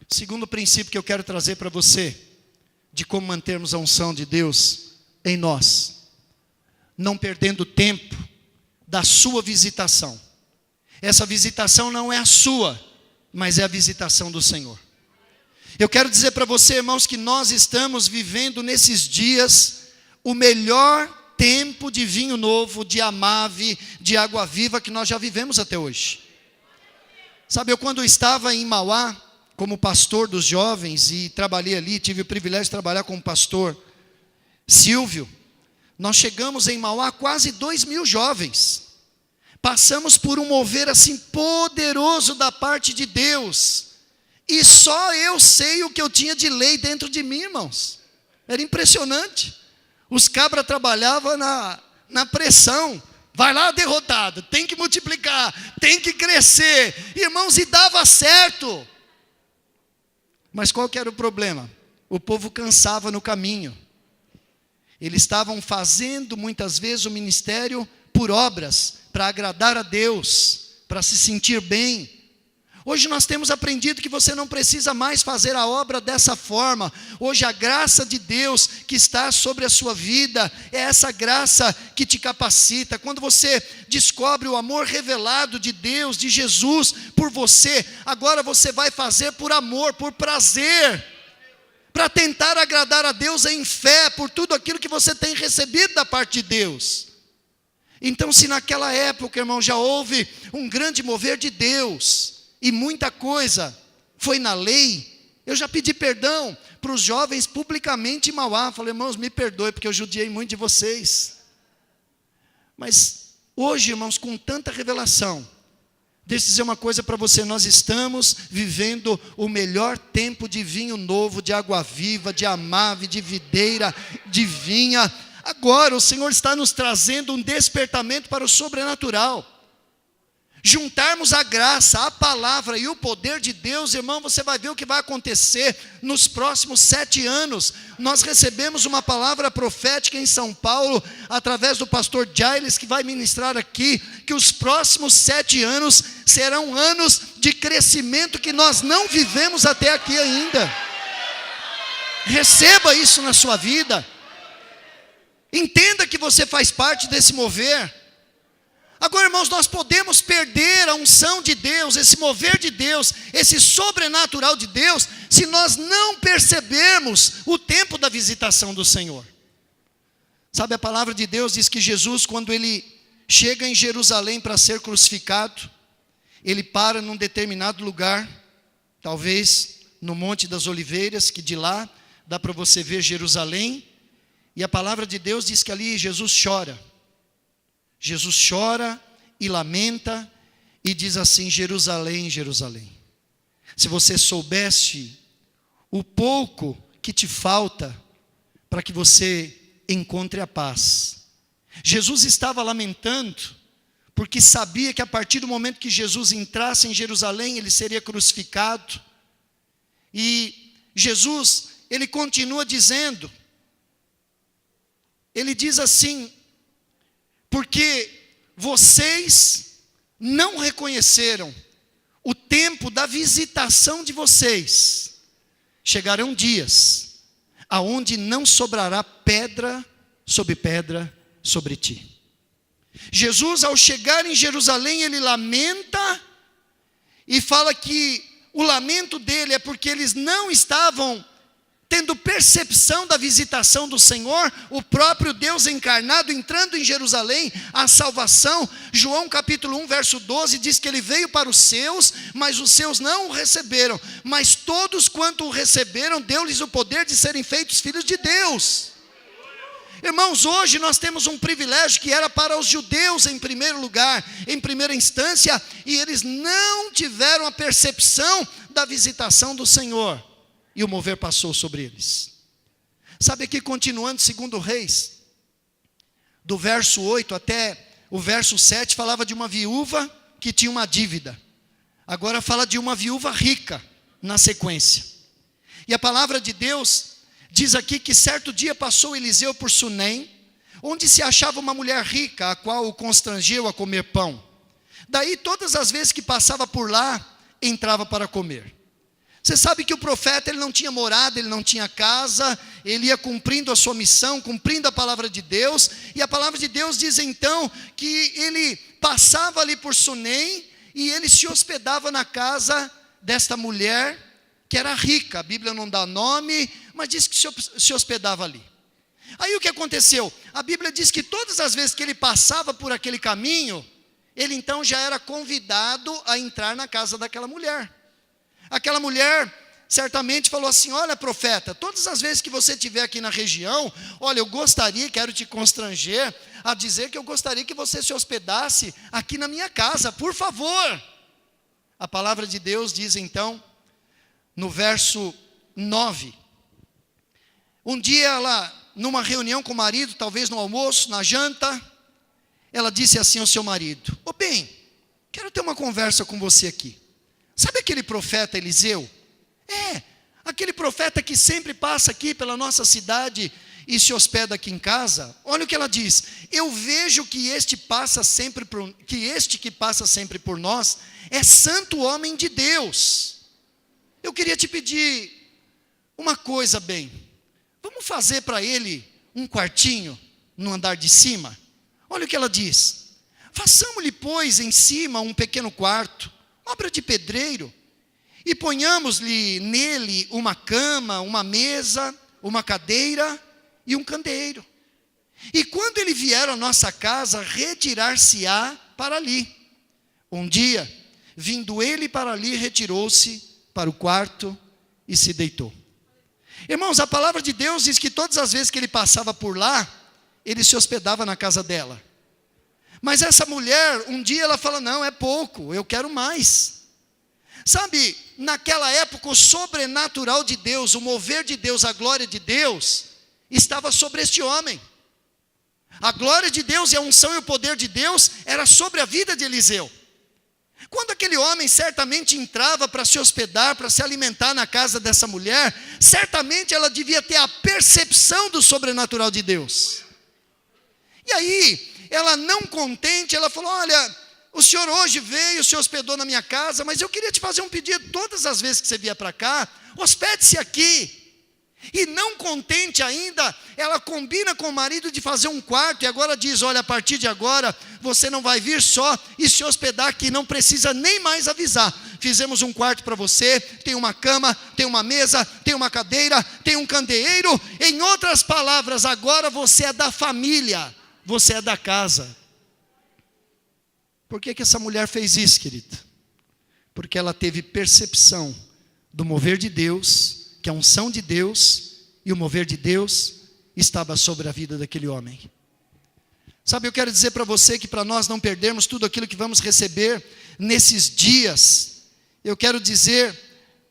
Segundo princípio que eu quero trazer para você, de como mantermos a unção de Deus em nós, não perdendo tempo da sua visitação. Essa visitação não é a sua, mas é a visitação do Senhor. Eu quero dizer para você, irmãos, que nós estamos vivendo nesses dias o melhor tempo de vinho novo, de Amave, de água viva que nós já vivemos até hoje. Sabe, eu quando estava em Mauá, como pastor dos jovens, e trabalhei ali, tive o privilégio de trabalhar com o pastor Silvio, nós chegamos em Mauá quase 2.000 jovens. Passamos por um mover assim poderoso da parte de Deus. E só eu sei o que eu tinha de lei dentro de mim, irmãos. Era impressionante. Os cabras trabalhavam na pressão. Vai lá, derrotado, tem que multiplicar, tem que crescer. Irmãos, e dava certo. Mas qual que era o problema? O povo cansava no caminho. Eles estavam fazendo muitas vezes o ministério por obras, para agradar a Deus, para se sentir bem. Hoje nós temos aprendido que você não precisa mais fazer a obra dessa forma. Hoje a graça de Deus que está sobre a sua vida, é essa graça que te capacita. Quando você descobre o amor revelado de Deus, de Jesus por você, agora você vai fazer por amor, por prazer, para tentar agradar a Deus em fé, por tudo aquilo que você tem recebido da parte de Deus. Então, se naquela época, irmão, já houve um grande mover de Deus, e muita coisa foi na lei, eu já pedi perdão para os jovens publicamente em Mauá. Falei, irmãos, me perdoe, porque eu judiei muito de vocês. Mas hoje, irmãos, com tanta revelação, deixa eu dizer uma coisa para você, nós estamos vivendo o melhor tempo de vinho novo, de água viva, de Amave, de videira, de vinha. Agora o Senhor está nos trazendo um despertamento para o sobrenatural. Juntarmos a graça, a palavra e o poder de Deus, irmão, você vai ver o que vai acontecer nos próximos 7 anos. Nós recebemos uma palavra profética em São Paulo, através do pastor Giles, que vai ministrar aqui, que os próximos 7 anos serão anos de crescimento que nós não vivemos até aqui ainda. Receba isso na sua vida. Entenda que você faz parte desse mover. Agora, irmãos, nós podemos perder a unção de Deus, esse mover de Deus, esse sobrenatural de Deus, se nós não percebermos o tempo da visitação do Senhor. Sabe, a palavra de Deus diz que Jesus, quando ele chega em Jerusalém para ser crucificado, ele para num determinado lugar, talvez no Monte das Oliveiras, que de lá dá para você ver Jerusalém, e a palavra de Deus diz que ali Jesus chora. Jesus chora e lamenta e diz assim: Jerusalém, Jerusalém, se você soubesse o pouco que te falta para que você encontre a paz. Jesus estava lamentando porque sabia que a partir do momento que Jesus entrasse em Jerusalém, ele seria crucificado. E Jesus, ele continua dizendo, ele diz assim: porque vocês não reconheceram o tempo da visitação de vocês, chegarão dias aonde não sobrará pedra sobre ti. Jesus, ao chegar em Jerusalém, ele lamenta e fala que o lamento dele é porque eles não estavam tendo percepção da visitação do Senhor, o próprio Deus encarnado entrando em Jerusalém, a salvação. João capítulo 1, verso 12, diz que ele veio para os seus, mas os seus não o receberam. Mas todos quanto o receberam, deu-lhes o poder de serem feitos filhos de Deus. Irmãos, hoje nós temos um privilégio que era para os judeus em primeiro lugar, em primeira instância, e eles não tiveram a percepção da visitação do Senhor, e o mover passou sobre eles. Sabe aqui, continuando, 2 Reis, do verso 8 até o verso 7, falava de uma viúva que tinha uma dívida. Agora fala de uma viúva rica, na sequência. E a palavra de Deus diz aqui que certo dia passou Eliseu por Sunem, onde se achava uma mulher rica, a qual o constrangeu a comer pão. Daí todas as vezes que passava por lá, entrava para comer. Você sabe que o profeta, ele não tinha morada, ele não tinha casa, ele ia cumprindo a sua missão, cumprindo a palavra de Deus, e a palavra de Deus diz então, que ele passava ali por Sunem, e ele se hospedava na casa desta mulher, que era rica. A Bíblia não dá nome, mas diz que se hospedava ali. Aí o que aconteceu? A Bíblia diz que todas as vezes que ele passava por aquele caminho, ele então já era convidado a entrar na casa daquela mulher. Aquela mulher certamente falou assim: olha, profeta, todas as vezes que você estiver aqui na região, olha, eu gostaria, quero te constranger a dizer que eu gostaria que você se hospedasse aqui na minha casa, por favor. A palavra de Deus diz então, no verso 9, um dia ela, numa reunião com o marido, talvez no almoço, na janta, ela disse assim ao seu marido: ô bem, quero ter uma conversa com você aqui. Sabe aquele profeta Eliseu? Aquele profeta que sempre passa aqui pela nossa cidade e se hospeda aqui em casa. Olha o que ela diz: eu vejo que este que passa sempre por nós é santo homem de Deus. Eu queria te pedir uma coisa, bem, vamos fazer para ele um quartinho no andar de cima? Olha o que ela diz: façamos-lhe, pois, em cima um pequeno quarto, obra de pedreiro, e ponhamos-lhe nele uma cama, uma mesa, uma cadeira e um candeeiro. E quando ele vier à nossa casa, retirar-se-á para ali. Um dia, vindo ele para ali, retirou-se para o quarto e se deitou. Irmãos, a palavra de Deus diz que todas as vezes que ele passava por lá, ele se hospedava na casa dela. Mas essa mulher, um dia ela fala: não, é pouco, eu quero mais. Sabe, naquela época o sobrenatural de Deus, o mover de Deus, a glória de Deus, estava sobre este homem. A glória de Deus e a unção e o poder de Deus era sobre a vida de Eliseu. Quando aquele homem certamente entrava para se hospedar, para se alimentar na casa dessa mulher, certamente ela devia ter a percepção do sobrenatural de Deus. E aí, ela não contente, ela falou: olha, o senhor hoje veio, se hospedou na minha casa, mas eu queria te fazer um pedido: todas as vezes que você vier para cá, hospede-se aqui. E não contente ainda, ela combina com o marido de fazer um quarto, e agora diz: olha, a partir de agora, você não vai vir só e se hospedar aqui, não precisa nem mais avisar. Fizemos um quarto para você, tem uma cama, tem uma mesa, tem uma cadeira, tem um candeeiro. Em outras palavras, agora você é da família, você é da casa. Por que essa mulher fez isso, querido? Porque ela teve percepção do mover de Deus, que a unção de Deus e o mover de Deus estava sobre a vida daquele homem. Sabe, eu quero dizer para você que para nós não perdermos tudo aquilo que vamos receber nesses dias, eu quero dizer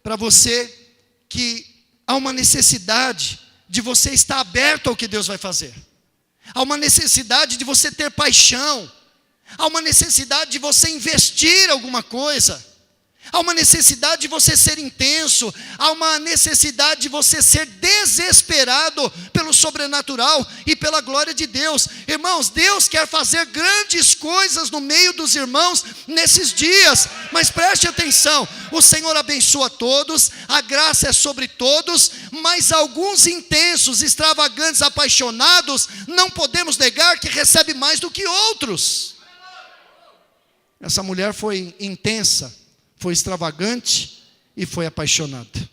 para você que há uma necessidade de você estar aberto ao que Deus vai fazer. Há uma necessidade de você ter paixão. Há uma necessidade de você investir alguma coisa. Há uma necessidade de você ser intenso. Há uma necessidade de você ser desesperado pelo sobrenatural e pela glória de Deus. Irmãos, Deus quer fazer grandes coisas no meio dos irmãos nesses dias. Mas preste atenção, o Senhor abençoa todos, a graça é sobre todos, mas alguns intensos, extravagantes, apaixonados, não podemos negar que recebem mais do que outros. Essa mulher foi intensa, foi extravagante e foi apaixonada.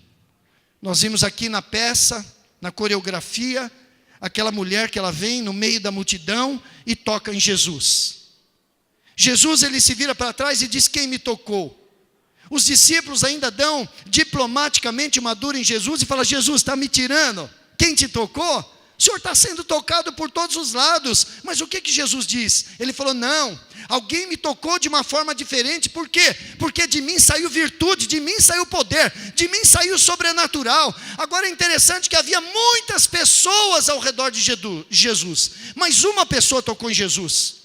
Nós vimos aqui na peça, na coreografia, aquela mulher que ela vem no meio da multidão e toca em Jesus. Jesus, ele se vira para trás e diz: quem me tocou? Os discípulos ainda dão diplomaticamente uma dura em Jesus e falam: Jesus, está me tirando? Quem te tocou? O Senhor está sendo tocado por todos os lados. Mas o que Jesus diz? Ele falou: não, alguém me tocou de uma forma diferente. Por quê? Porque de mim saiu virtude, de mim saiu poder, de mim saiu o sobrenatural. Agora é interessante que havia muitas pessoas ao redor de Jesus, mas uma pessoa tocou em Jesus.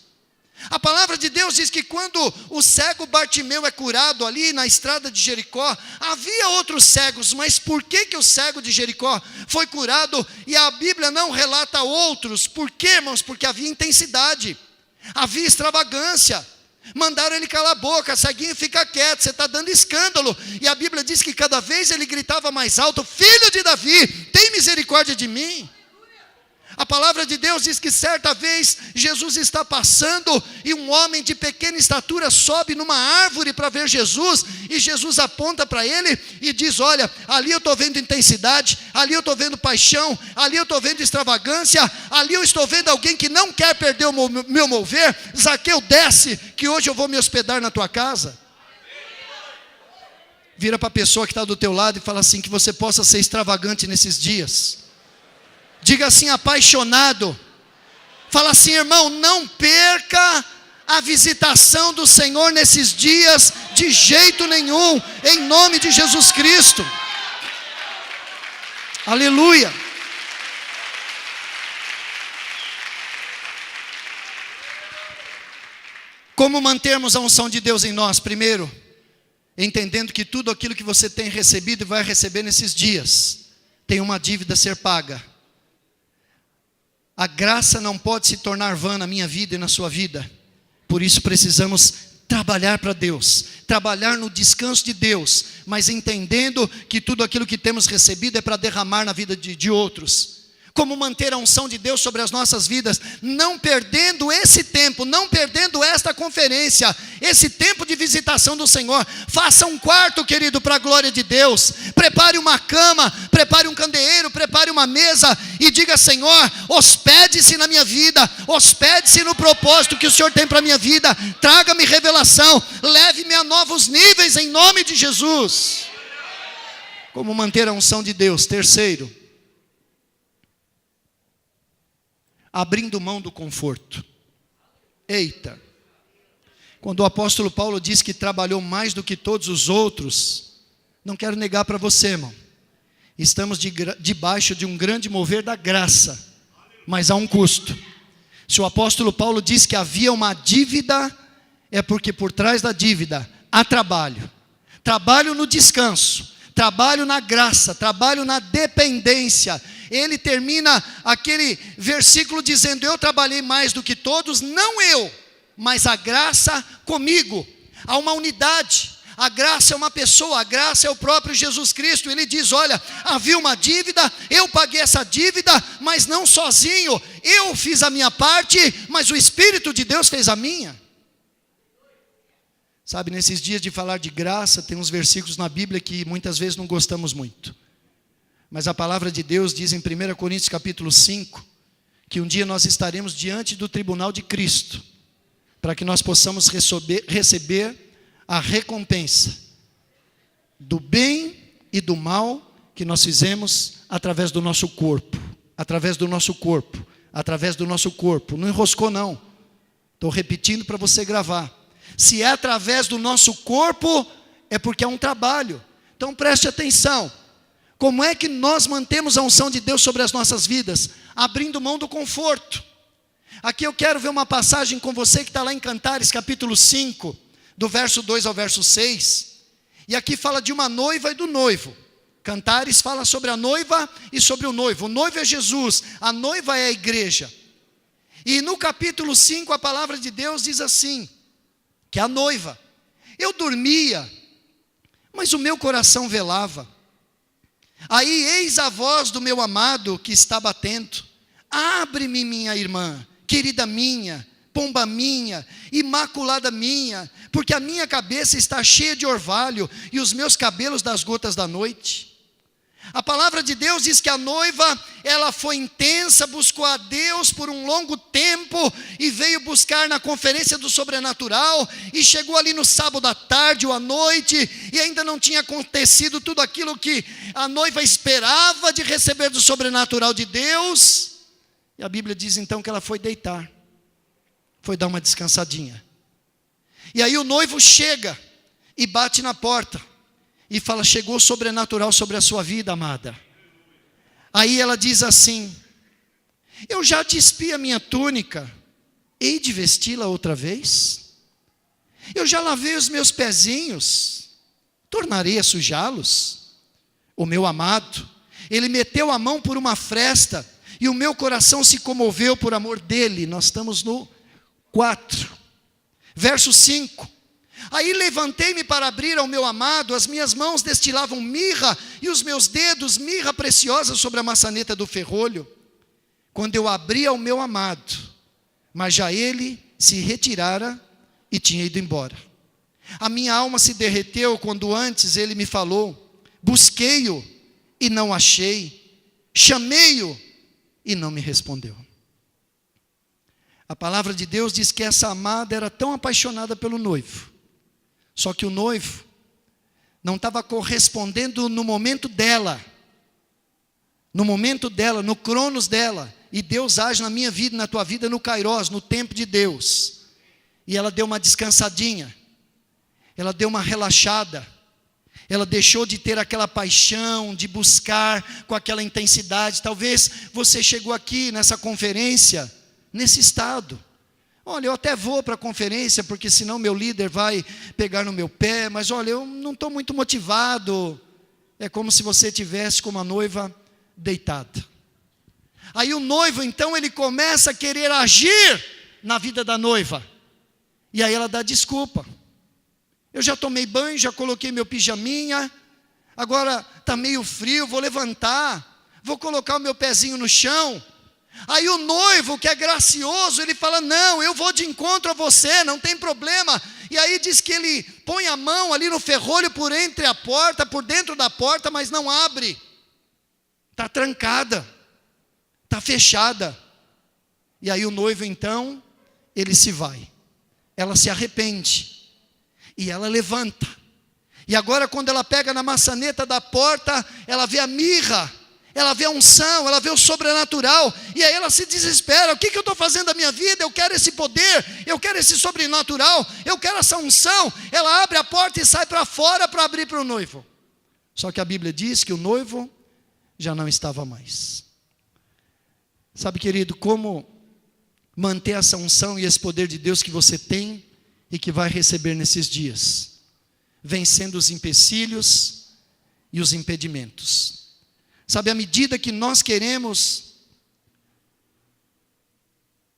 A palavra de Deus diz que quando o cego Bartimeu é curado ali na estrada de Jericó, havia outros cegos, mas por que o cego de Jericó foi curado e a Bíblia não relata outros? Por quê, irmãos? Porque havia intensidade, havia extravagância. Mandaram ele calar a boca: ceguinho, fica quieto, você está dando escândalo. E a Bíblia diz que cada vez ele gritava mais alto: filho de Davi, tem misericórdia de mim. A palavra de Deus diz que certa vez Jesus está passando e um homem de pequena estatura sobe numa árvore para ver Jesus, e Jesus aponta para ele e diz: olha, ali eu estou vendo intensidade, ali eu estou vendo paixão, ali eu estou vendo extravagância, ali eu estou vendo alguém que não quer perder o meu mover. Zaqueu, desce, que hoje eu vou me hospedar na tua casa. Vira para a pessoa que está do teu lado e fala assim: que você possa ser extravagante nesses dias. Diga assim: apaixonado. Fala assim: irmão, não perca a visitação do Senhor nesses dias de jeito nenhum, em nome de Jesus Cristo. Aleluia. Como mantermos a unção de Deus em nós? Primeiro, entendendo que tudo aquilo que você tem recebido e vai receber nesses dias tem uma dívida a ser paga. A graça não pode se tornar vã na minha vida e na sua vida. Por isso precisamos trabalhar para Deus, trabalhar no descanso de Deus, mas entendendo que tudo aquilo que temos recebido é para derramar na vida de outros. Como manter a unção de Deus sobre as nossas vidas, não perdendo esse tempo, não perdendo esta conferência, esse tempo de visitação do Senhor. Faça um quarto, querido, para a glória de Deus. Prepare uma cama, prepare um candeeiro, prepare uma mesa e diga: Senhor, hospede-se na minha vida, hospede-se no propósito que o Senhor tem para a minha vida. Traga-me revelação, leve-me a novos níveis em nome de Jesus. Como manter a unção de Deus? Terceiro, abrindo mão do conforto. Eita! Quando o apóstolo Paulo diz que trabalhou mais do que todos os outros, não quero negar para você, irmão, estamos debaixo de um grande mover da graça, mas há um custo. Se o apóstolo Paulo diz que havia uma dívida, é porque por trás da dívida há trabalho. Trabalho no descanso, trabalho na graça, trabalho na dependência. Ele termina aquele versículo dizendo: eu trabalhei mais do que todos, não eu, mas a graça comigo. Há uma unidade. A graça é uma pessoa, a graça é o próprio Jesus Cristo. Ele diz: olha, havia uma dívida, eu paguei essa dívida, mas não sozinho. Eu fiz a minha parte, mas o Espírito de Deus fez a minha. Sabe, nesses dias de falar de graça, tem uns versículos na Bíblia que muitas vezes não gostamos muito. Mas a palavra de Deus diz em 1 Coríntios capítulo 5, que um dia nós estaremos diante do tribunal de Cristo, para que nós possamos receber a recompensa do bem e do mal que nós fizemos através do nosso corpo. Através do nosso corpo. Através do nosso corpo. Não enroscou não. Estou repetindo para você gravar. Se é através do nosso corpo, é porque é um trabalho. Então preste atenção. Como é que nós mantemos a unção de Deus sobre as nossas vidas? Abrindo mão do conforto. Aqui eu quero ver uma passagem com você que está lá em Cantares, capítulo 5, do verso 2 ao verso 6. E aqui fala de uma noiva e do noivo. Cantares fala sobre a noiva e sobre o noivo. O noivo é Jesus, a noiva é a igreja. E no capítulo 5 a palavra de Deus diz assim, que a noiva: eu dormia, mas o meu coração velava. Aí eis a voz do meu amado que está batendo. Abre-me, minha irmã, querida minha, pomba minha, imaculada minha, porque a minha cabeça está cheia de orvalho e os meus cabelos das gotas da noite. A palavra de Deus diz que a noiva, ela foi intensa, buscou a Deus por um longo tempo e veio buscar na conferência do sobrenatural e chegou ali no sábado à tarde ou à noite e ainda não tinha acontecido tudo aquilo que a noiva esperava de receber do sobrenatural de Deus. E a Bíblia diz então que ela foi deitar, foi dar uma descansadinha. E aí o noivo chega e bate na porta. E fala, chegou o sobrenatural sobre a sua vida, amada. Aí ela diz assim, eu já despi a minha túnica, hei de vesti-la outra vez? Eu já lavei os meus pezinhos, tornarei a sujá-los? O meu amado, ele meteu a mão por uma fresta, e o meu coração se comoveu por amor dele. Nós estamos no 4, verso 5. Aí levantei-me para abrir ao meu amado, as minhas mãos destilavam mirra, e os meus dedos mirra preciosa sobre a maçaneta do ferrolho. Quando eu abri ao meu amado, mas já ele se retirara e tinha ido embora. A minha alma se derreteu quando antes ele me falou, busquei-o e não achei, chamei-o e não me respondeu. A palavra de Deus diz que essa amada era tão apaixonada pelo noivo, só que o noivo não estava correspondendo no momento dela, no cronos dela. E Deus age na minha vida, na tua vida, no Kairos, no tempo de Deus. E ela deu uma descansadinha, ela deu uma relaxada, ela deixou de ter aquela paixão, de buscar com aquela intensidade. Talvez você chegou aqui nessa conferência, nesse estado. Olha, eu até vou para a conferência, porque senão meu líder vai pegar no meu pé, mas olha, eu não estou muito motivado. É como se você estivesse com uma noiva deitada. Aí o noivo, então, ele começa a querer agir na vida da noiva. E aí ela dá desculpa. Eu já tomei banho, já coloquei meu pijaminha, agora está meio frio, vou levantar, vou colocar o meu pezinho no chão. Aí o noivo, que é gracioso, ele fala, não, eu vou de encontro a você, não tem problema. E aí diz que ele põe a mão ali no ferrolho por entre a porta, por dentro da porta, mas não abre. Está trancada, está fechada. E aí o noivo então, ele se vai. Ela se arrepende. E ela levanta. E agora quando ela pega na maçaneta da porta, ela vê a mirra, ela vê a unção, ela vê o sobrenatural, e aí ela se desespera, o que eu estou fazendo da minha vida? Eu quero esse poder, eu quero esse sobrenatural, eu quero essa unção. Ela abre a porta e sai para fora para abrir para o noivo. Só que a Bíblia diz que o noivo já não estava mais. Sabe, querido, como manter essa unção e esse poder de Deus que você tem e que vai receber nesses dias? Vencendo os empecilhos e os impedimentos. Sabe, à medida que nós queremos,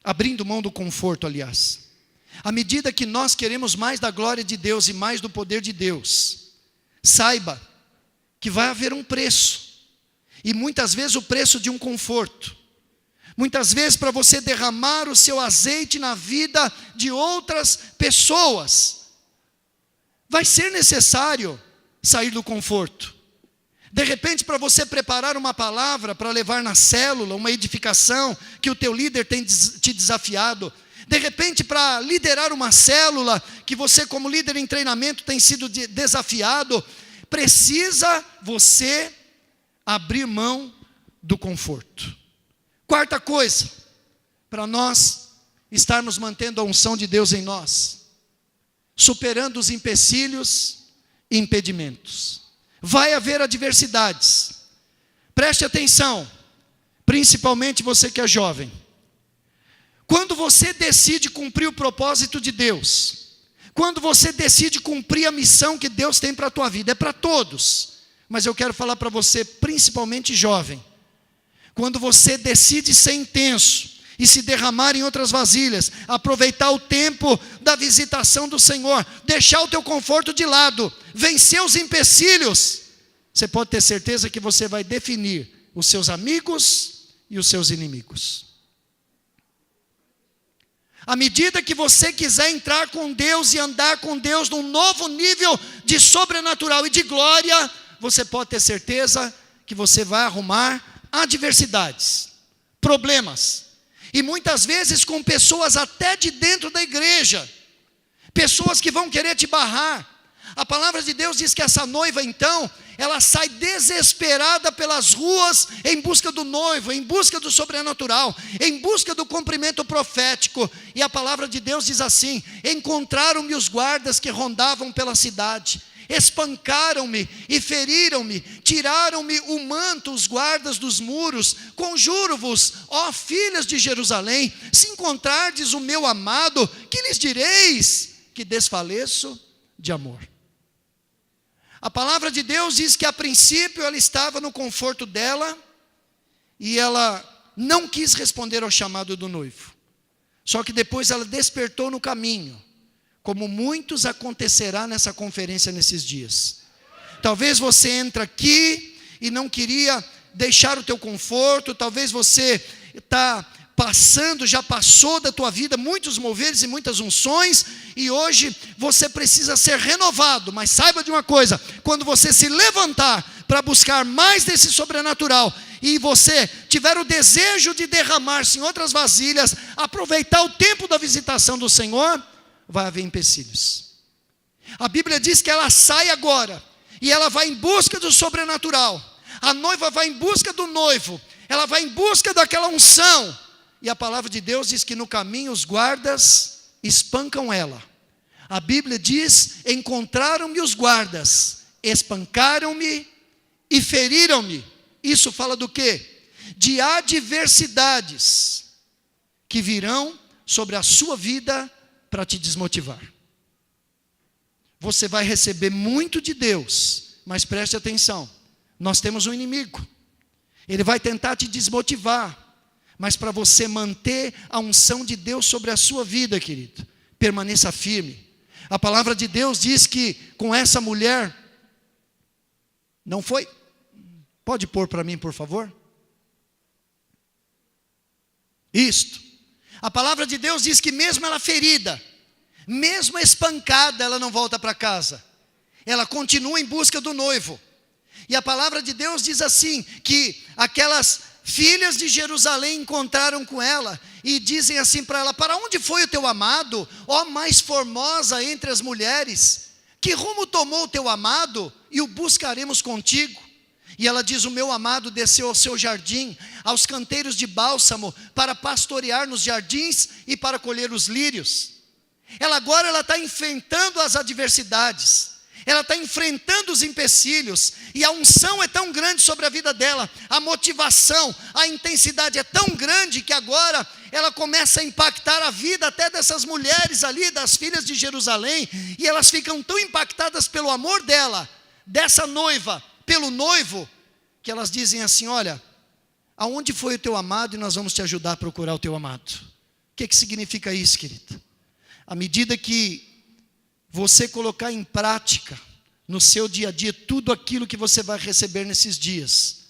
abrindo mão do conforto, aliás, à medida que nós queremos mais da glória de Deus e mais do poder de Deus, saiba que vai haver um preço, e muitas vezes o preço de um conforto. Muitas vezes para você derramar o seu azeite na vida de outras pessoas, vai ser necessário sair do conforto. De repente, para você preparar uma palavra para levar na célula, uma edificação que o teu líder tem te desafiado. De repente, para liderar uma célula que você, como líder em treinamento, tem sido desafiado. Precisa você abrir mão do conforto. Quarta coisa, para nós estarmos mantendo a unção de Deus em nós, superando os empecilhos e impedimentos. Vai haver adversidades. Preste atenção, principalmente você que é jovem. Quando você decide cumprir o propósito de Deus, quando você decide cumprir a missão que Deus tem para a tua vida, é para todos, mas eu quero falar para você, principalmente jovem. Quando você decide ser intenso e se derramar em outras vasilhas, aproveitar o tempo da visitação do Senhor, deixar o teu conforto de lado, vencer os empecilhos, você pode ter certeza que você vai definir os seus amigos e os seus inimigos. À medida que você quiser entrar com Deus e andar com Deus num novo nível de sobrenatural e de glória, você pode ter certeza que você vai arrumar adversidades, problemas. E muitas vezes com pessoas até de dentro da igreja. Pessoas que vão querer te barrar. A palavra de Deus diz que essa noiva então, ela sai desesperada pelas ruas em busca do noivo, em busca do sobrenatural, em busca do cumprimento profético. E a palavra de Deus diz assim: encontraram-me os guardas que rondavam pela cidade, espancaram-me e feriram-me, tiraram-me o manto os guardas dos muros. Conjuro-vos, ó filhas de Jerusalém, se encontrardes o meu amado, que lhes direis? Que desfaleço de amor. A palavra de Deus diz que a princípio ela estava no conforto dela e ela não quis responder ao chamado do noivo. Só que depois ela despertou no caminho, como muitos acontecerá nessa conferência nesses dias. Talvez você entra aqui e não queria deixar o teu conforto, talvez você está passando, já passou da tua vida muitos moveres e muitas unções, e hoje você precisa ser renovado. Mas saiba de uma coisa: quando você se levantar para buscar mais desse sobrenatural, e você tiver o desejo de derramar-se em outras vasilhas, aproveitar o tempo da visitação do Senhor, vai haver empecilhos. A Bíblia diz que ela sai agora, e ela vai em busca do sobrenatural. A noiva vai em busca do noivo, ela vai em busca daquela unção. E a palavra de Deus diz que no caminho os guardas espancam ela. A Bíblia diz: encontraram-me os guardas, espancaram-me e feriram-me. Isso fala do quê? De adversidades que virão sobre a sua vida para te desmotivar. Você vai receber muito de Deus, mas preste atenção, nós temos um inimigo. Ele vai tentar te desmotivar. Mas para você manter a unção de Deus sobre a sua vida, querido, permaneça firme. A palavra de Deus diz que com essa mulher, não foi? Pode pôr para mim, por favor? Isto. A palavra de Deus diz que mesmo ela ferida, mesmo espancada, ela não volta para casa. Ela continua em busca do noivo. E a palavra de Deus diz assim, que aquelas filhas de Jerusalém encontraram com ela e dizem assim para ela: para onde foi o teu amado, ó mais formosa entre as mulheres? Que rumo tomou o teu amado? E o buscaremos contigo. E ela diz: o meu amado desceu ao seu jardim, aos canteiros de bálsamo, para pastorear nos jardins e para colher os lírios. Ela agora está enfrentando as adversidades. Ela está enfrentando os empecilhos, e a unção é tão grande sobre a vida dela, a motivação, a intensidade é tão grande, que agora ela começa a impactar a vida até dessas mulheres ali, das filhas de Jerusalém, e elas ficam tão impactadas pelo amor dela, dessa noiva, pelo noivo, que elas dizem assim: olha, aonde foi o teu amado, e nós vamos te ajudar a procurar o teu amado. O que significa isso, querido? À medida que você colocar em prática, no seu dia a dia, tudo aquilo que você vai receber nesses dias,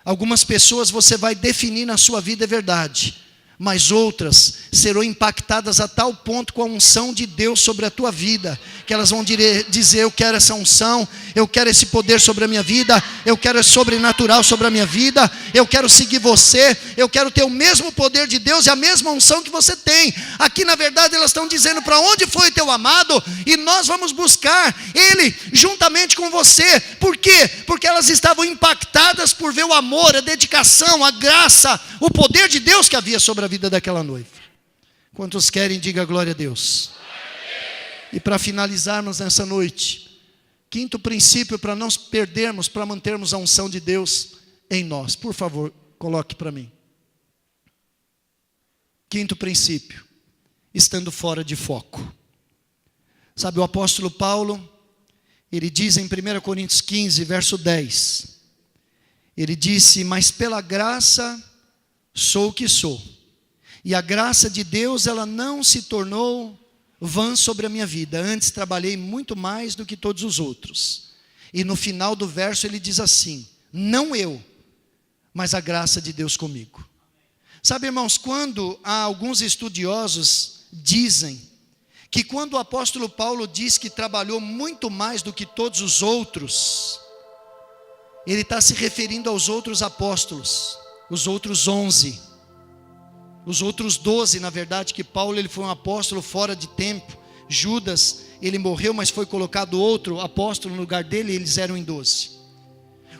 algumas pessoas você vai definir na sua vida é verdade, mas outras serão impactadas a tal ponto com a unção de Deus sobre a tua vida, que elas vão dizer: eu quero essa unção, eu quero esse poder sobre a minha vida, eu quero esse sobrenatural sobre a minha vida, eu quero seguir você, eu quero ter o mesmo poder de Deus e a mesma unção que você tem. Aqui na verdade elas estão dizendo: para onde foi o teu amado? E nós vamos buscar ele juntamente com você. Por quê? Porque elas estavam impactadas por ver o amor, a dedicação, a graça, o poder de Deus que havia sobre a vida daquela noiva. Quantos querem, diga glória a Deus. E para finalizarmos nessa noite, quinto princípio para não perdermos, para mantermos a unção de Deus em nós. Por favor, coloque para mim. Quinto princípio: estando fora de foco. Sabe, o apóstolo Paulo, ele diz em 1 Coríntios 15, verso 10, ele disse: mas pela graça sou o que sou, e a graça de Deus, ela não se tornou vã sobre a minha vida, antes trabalhei muito mais do que todos os outros. E no final do verso ele diz assim: não eu, mas a graça de Deus comigo. Sabe, irmãos, quando há alguns estudiosos dizem que quando o apóstolo Paulo diz que trabalhou muito mais do que todos os outros, ele está se referindo aos outros apóstolos, os outros 11, os outros 12, na verdade, que Paulo ele foi um apóstolo fora de tempo. Judas, ele morreu, mas foi colocado outro apóstolo no lugar dele, e eles eram em 12.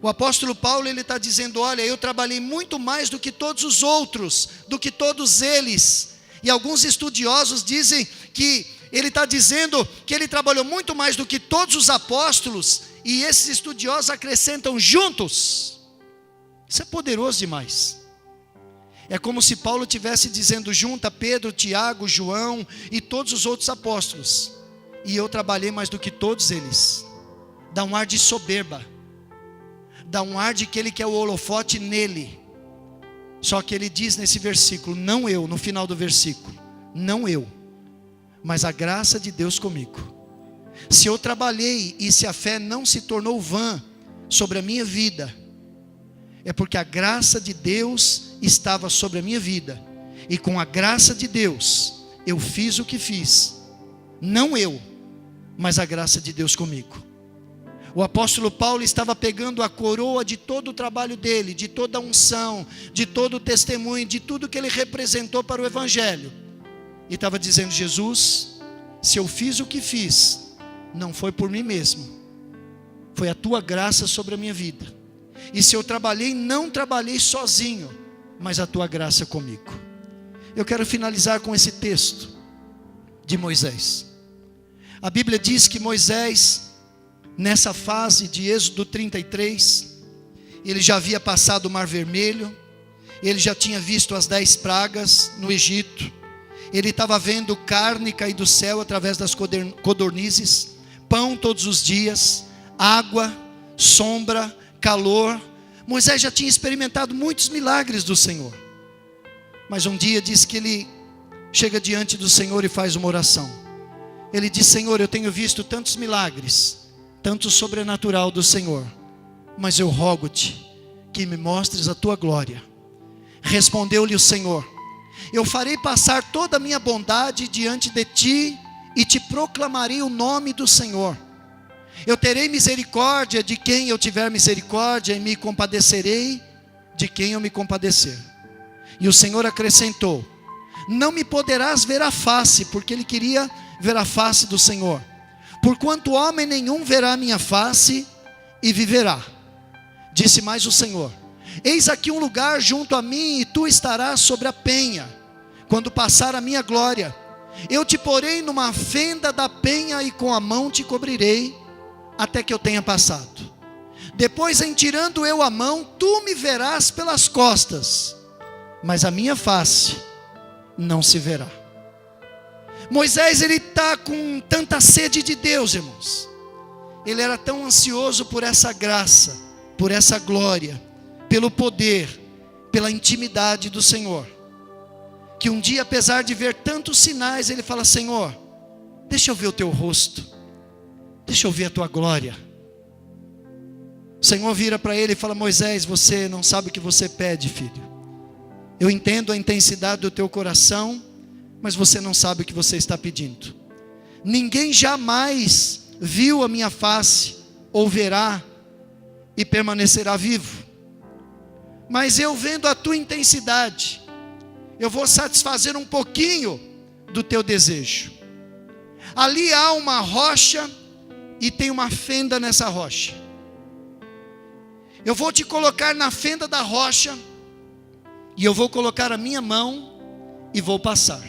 O apóstolo Paulo, ele está dizendo, olha, eu trabalhei muito mais do que todos os outros, do que todos eles. E alguns estudiosos dizem que ele está dizendo que ele trabalhou muito mais do que todos os apóstolos, e esses estudiosos acrescentam juntos. Isso é poderoso demais. É como se Paulo estivesse dizendo, junta Pedro, Tiago, João e todos os outros apóstolos, e eu trabalhei mais do que todos eles. Dá um ar de soberba, dá um ar de que ele quer o holofote nele. Só que ele diz nesse versículo, não eu, no final do versículo, não eu, mas a graça de Deus comigo. Se eu trabalhei e se a fé não se tornou vã sobre a minha vida, é porque a graça de Deus estava sobre a minha vida, e com a graça de Deus, eu fiz o que fiz, não eu, mas a graça de Deus comigo. O apóstolo Paulo estava pegando a coroa de todo o trabalho dele, de toda a unção, de todo o testemunho, de tudo que ele representou para o evangelho, e estava dizendo, Jesus, se eu fiz o que fiz, não foi por mim mesmo, foi a tua graça sobre a minha vida. E se eu trabalhei, não trabalhei sozinho, mas a tua graça comigo. Eu quero finalizar com esse texto de Moisés. A Bíblia diz que Moisés, nessa fase de Êxodo 33, ele já havia passado o Mar Vermelho, ele já tinha visto as 10 pragas no Egito, ele estava vendo carne cair do céu através das codornizes, pão todos os dias, água, sombra, calor. Moisés já tinha experimentado muitos milagres do Senhor, mas um dia diz que ele chega diante do Senhor e faz uma oração. Ele diz, Senhor, eu tenho visto tantos milagres, tanto sobrenatural do Senhor, mas eu rogo-te que me mostres a tua glória. Respondeu-lhe o Senhor, eu farei passar toda a minha bondade diante de ti, e te proclamarei o nome do Senhor. Eu terei misericórdia de quem eu tiver misericórdia, e me compadecerei de quem eu me compadecer. E o Senhor acrescentou, não me poderás ver a face, porque ele queria ver a face do Senhor, porquanto homem nenhum verá a minha face e viverá. Disse mais o Senhor, eis aqui um lugar junto a mim, e tu estarás sobre a penha, quando passar a minha glória. Eu te porei numa fenda da penha, e com a mão te cobrirei, até que eu tenha passado. Depois, em tirando eu a mão, tu me verás pelas costas, mas a minha face não se verá. Moisés, ele está com tanta sede de Deus, irmãos. Ele era tão ansioso por essa graça, por essa glória, pelo poder, pela intimidade do Senhor, que um dia, apesar de ver tantos sinais, ele fala, Senhor, deixa eu ver o teu rosto, deixa eu ver a tua glória. O Senhor vira para ele e fala, Moisés, você não sabe o que você pede, filho. Eu entendo a intensidade do teu coração, mas você não sabe o que você está pedindo. Ninguém jamais viu a minha face, ou verá e permanecerá vivo. Mas eu, vendo a tua intensidade, eu vou satisfazer um pouquinho do teu desejo. Ali há uma rocha, e tem uma fenda nessa rocha. Eu vou te colocar na fenda da rocha, e eu vou colocar a minha mão, e vou passar.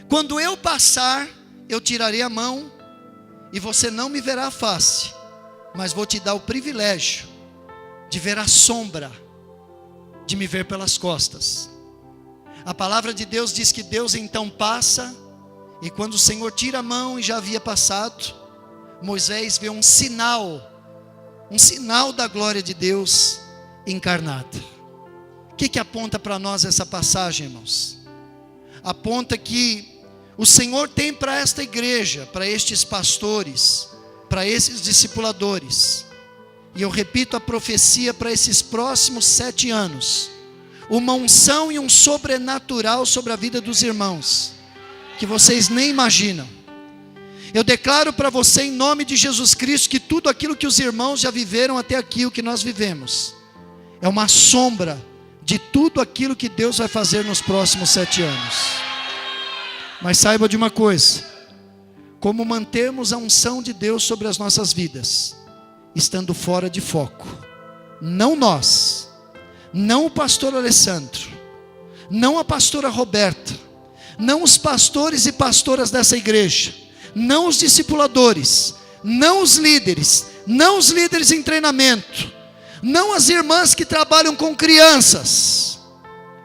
Quando eu passar, eu tirarei a mão, e você não me verá a face, mas vou te dar o privilégio de ver a sombra, de me ver pelas costas. A palavra de Deus diz que Deus então passa, e quando o Senhor tira a mão, e já havia passado, Moisés vê um sinal da glória de Deus encarnada. O que aponta para nós essa passagem, irmãos? Aponta que o Senhor tem para esta igreja, para estes pastores, para esses discipuladores, e eu repito a profecia para esses próximos 7 anos, uma unção e um sobrenatural sobre a vida dos irmãos, que vocês nem imaginam. Eu declaro para você, em nome de Jesus Cristo, que tudo aquilo que os irmãos já viveram até aqui, o que nós vivemos, é uma sombra de tudo aquilo que Deus vai fazer nos próximos 7 anos. Mas saiba de uma coisa: como mantermos a unção de Deus sobre as nossas vidas, estando fora de foco. Não nós, não o pastor Alessandro, não a pastora Roberta, não os pastores e pastoras dessa igreja, não os discipuladores, não os líderes em treinamento, não as irmãs que trabalham com crianças,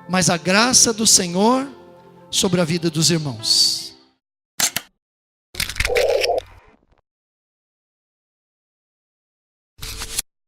mas a graça do Senhor sobre a vida dos irmãos.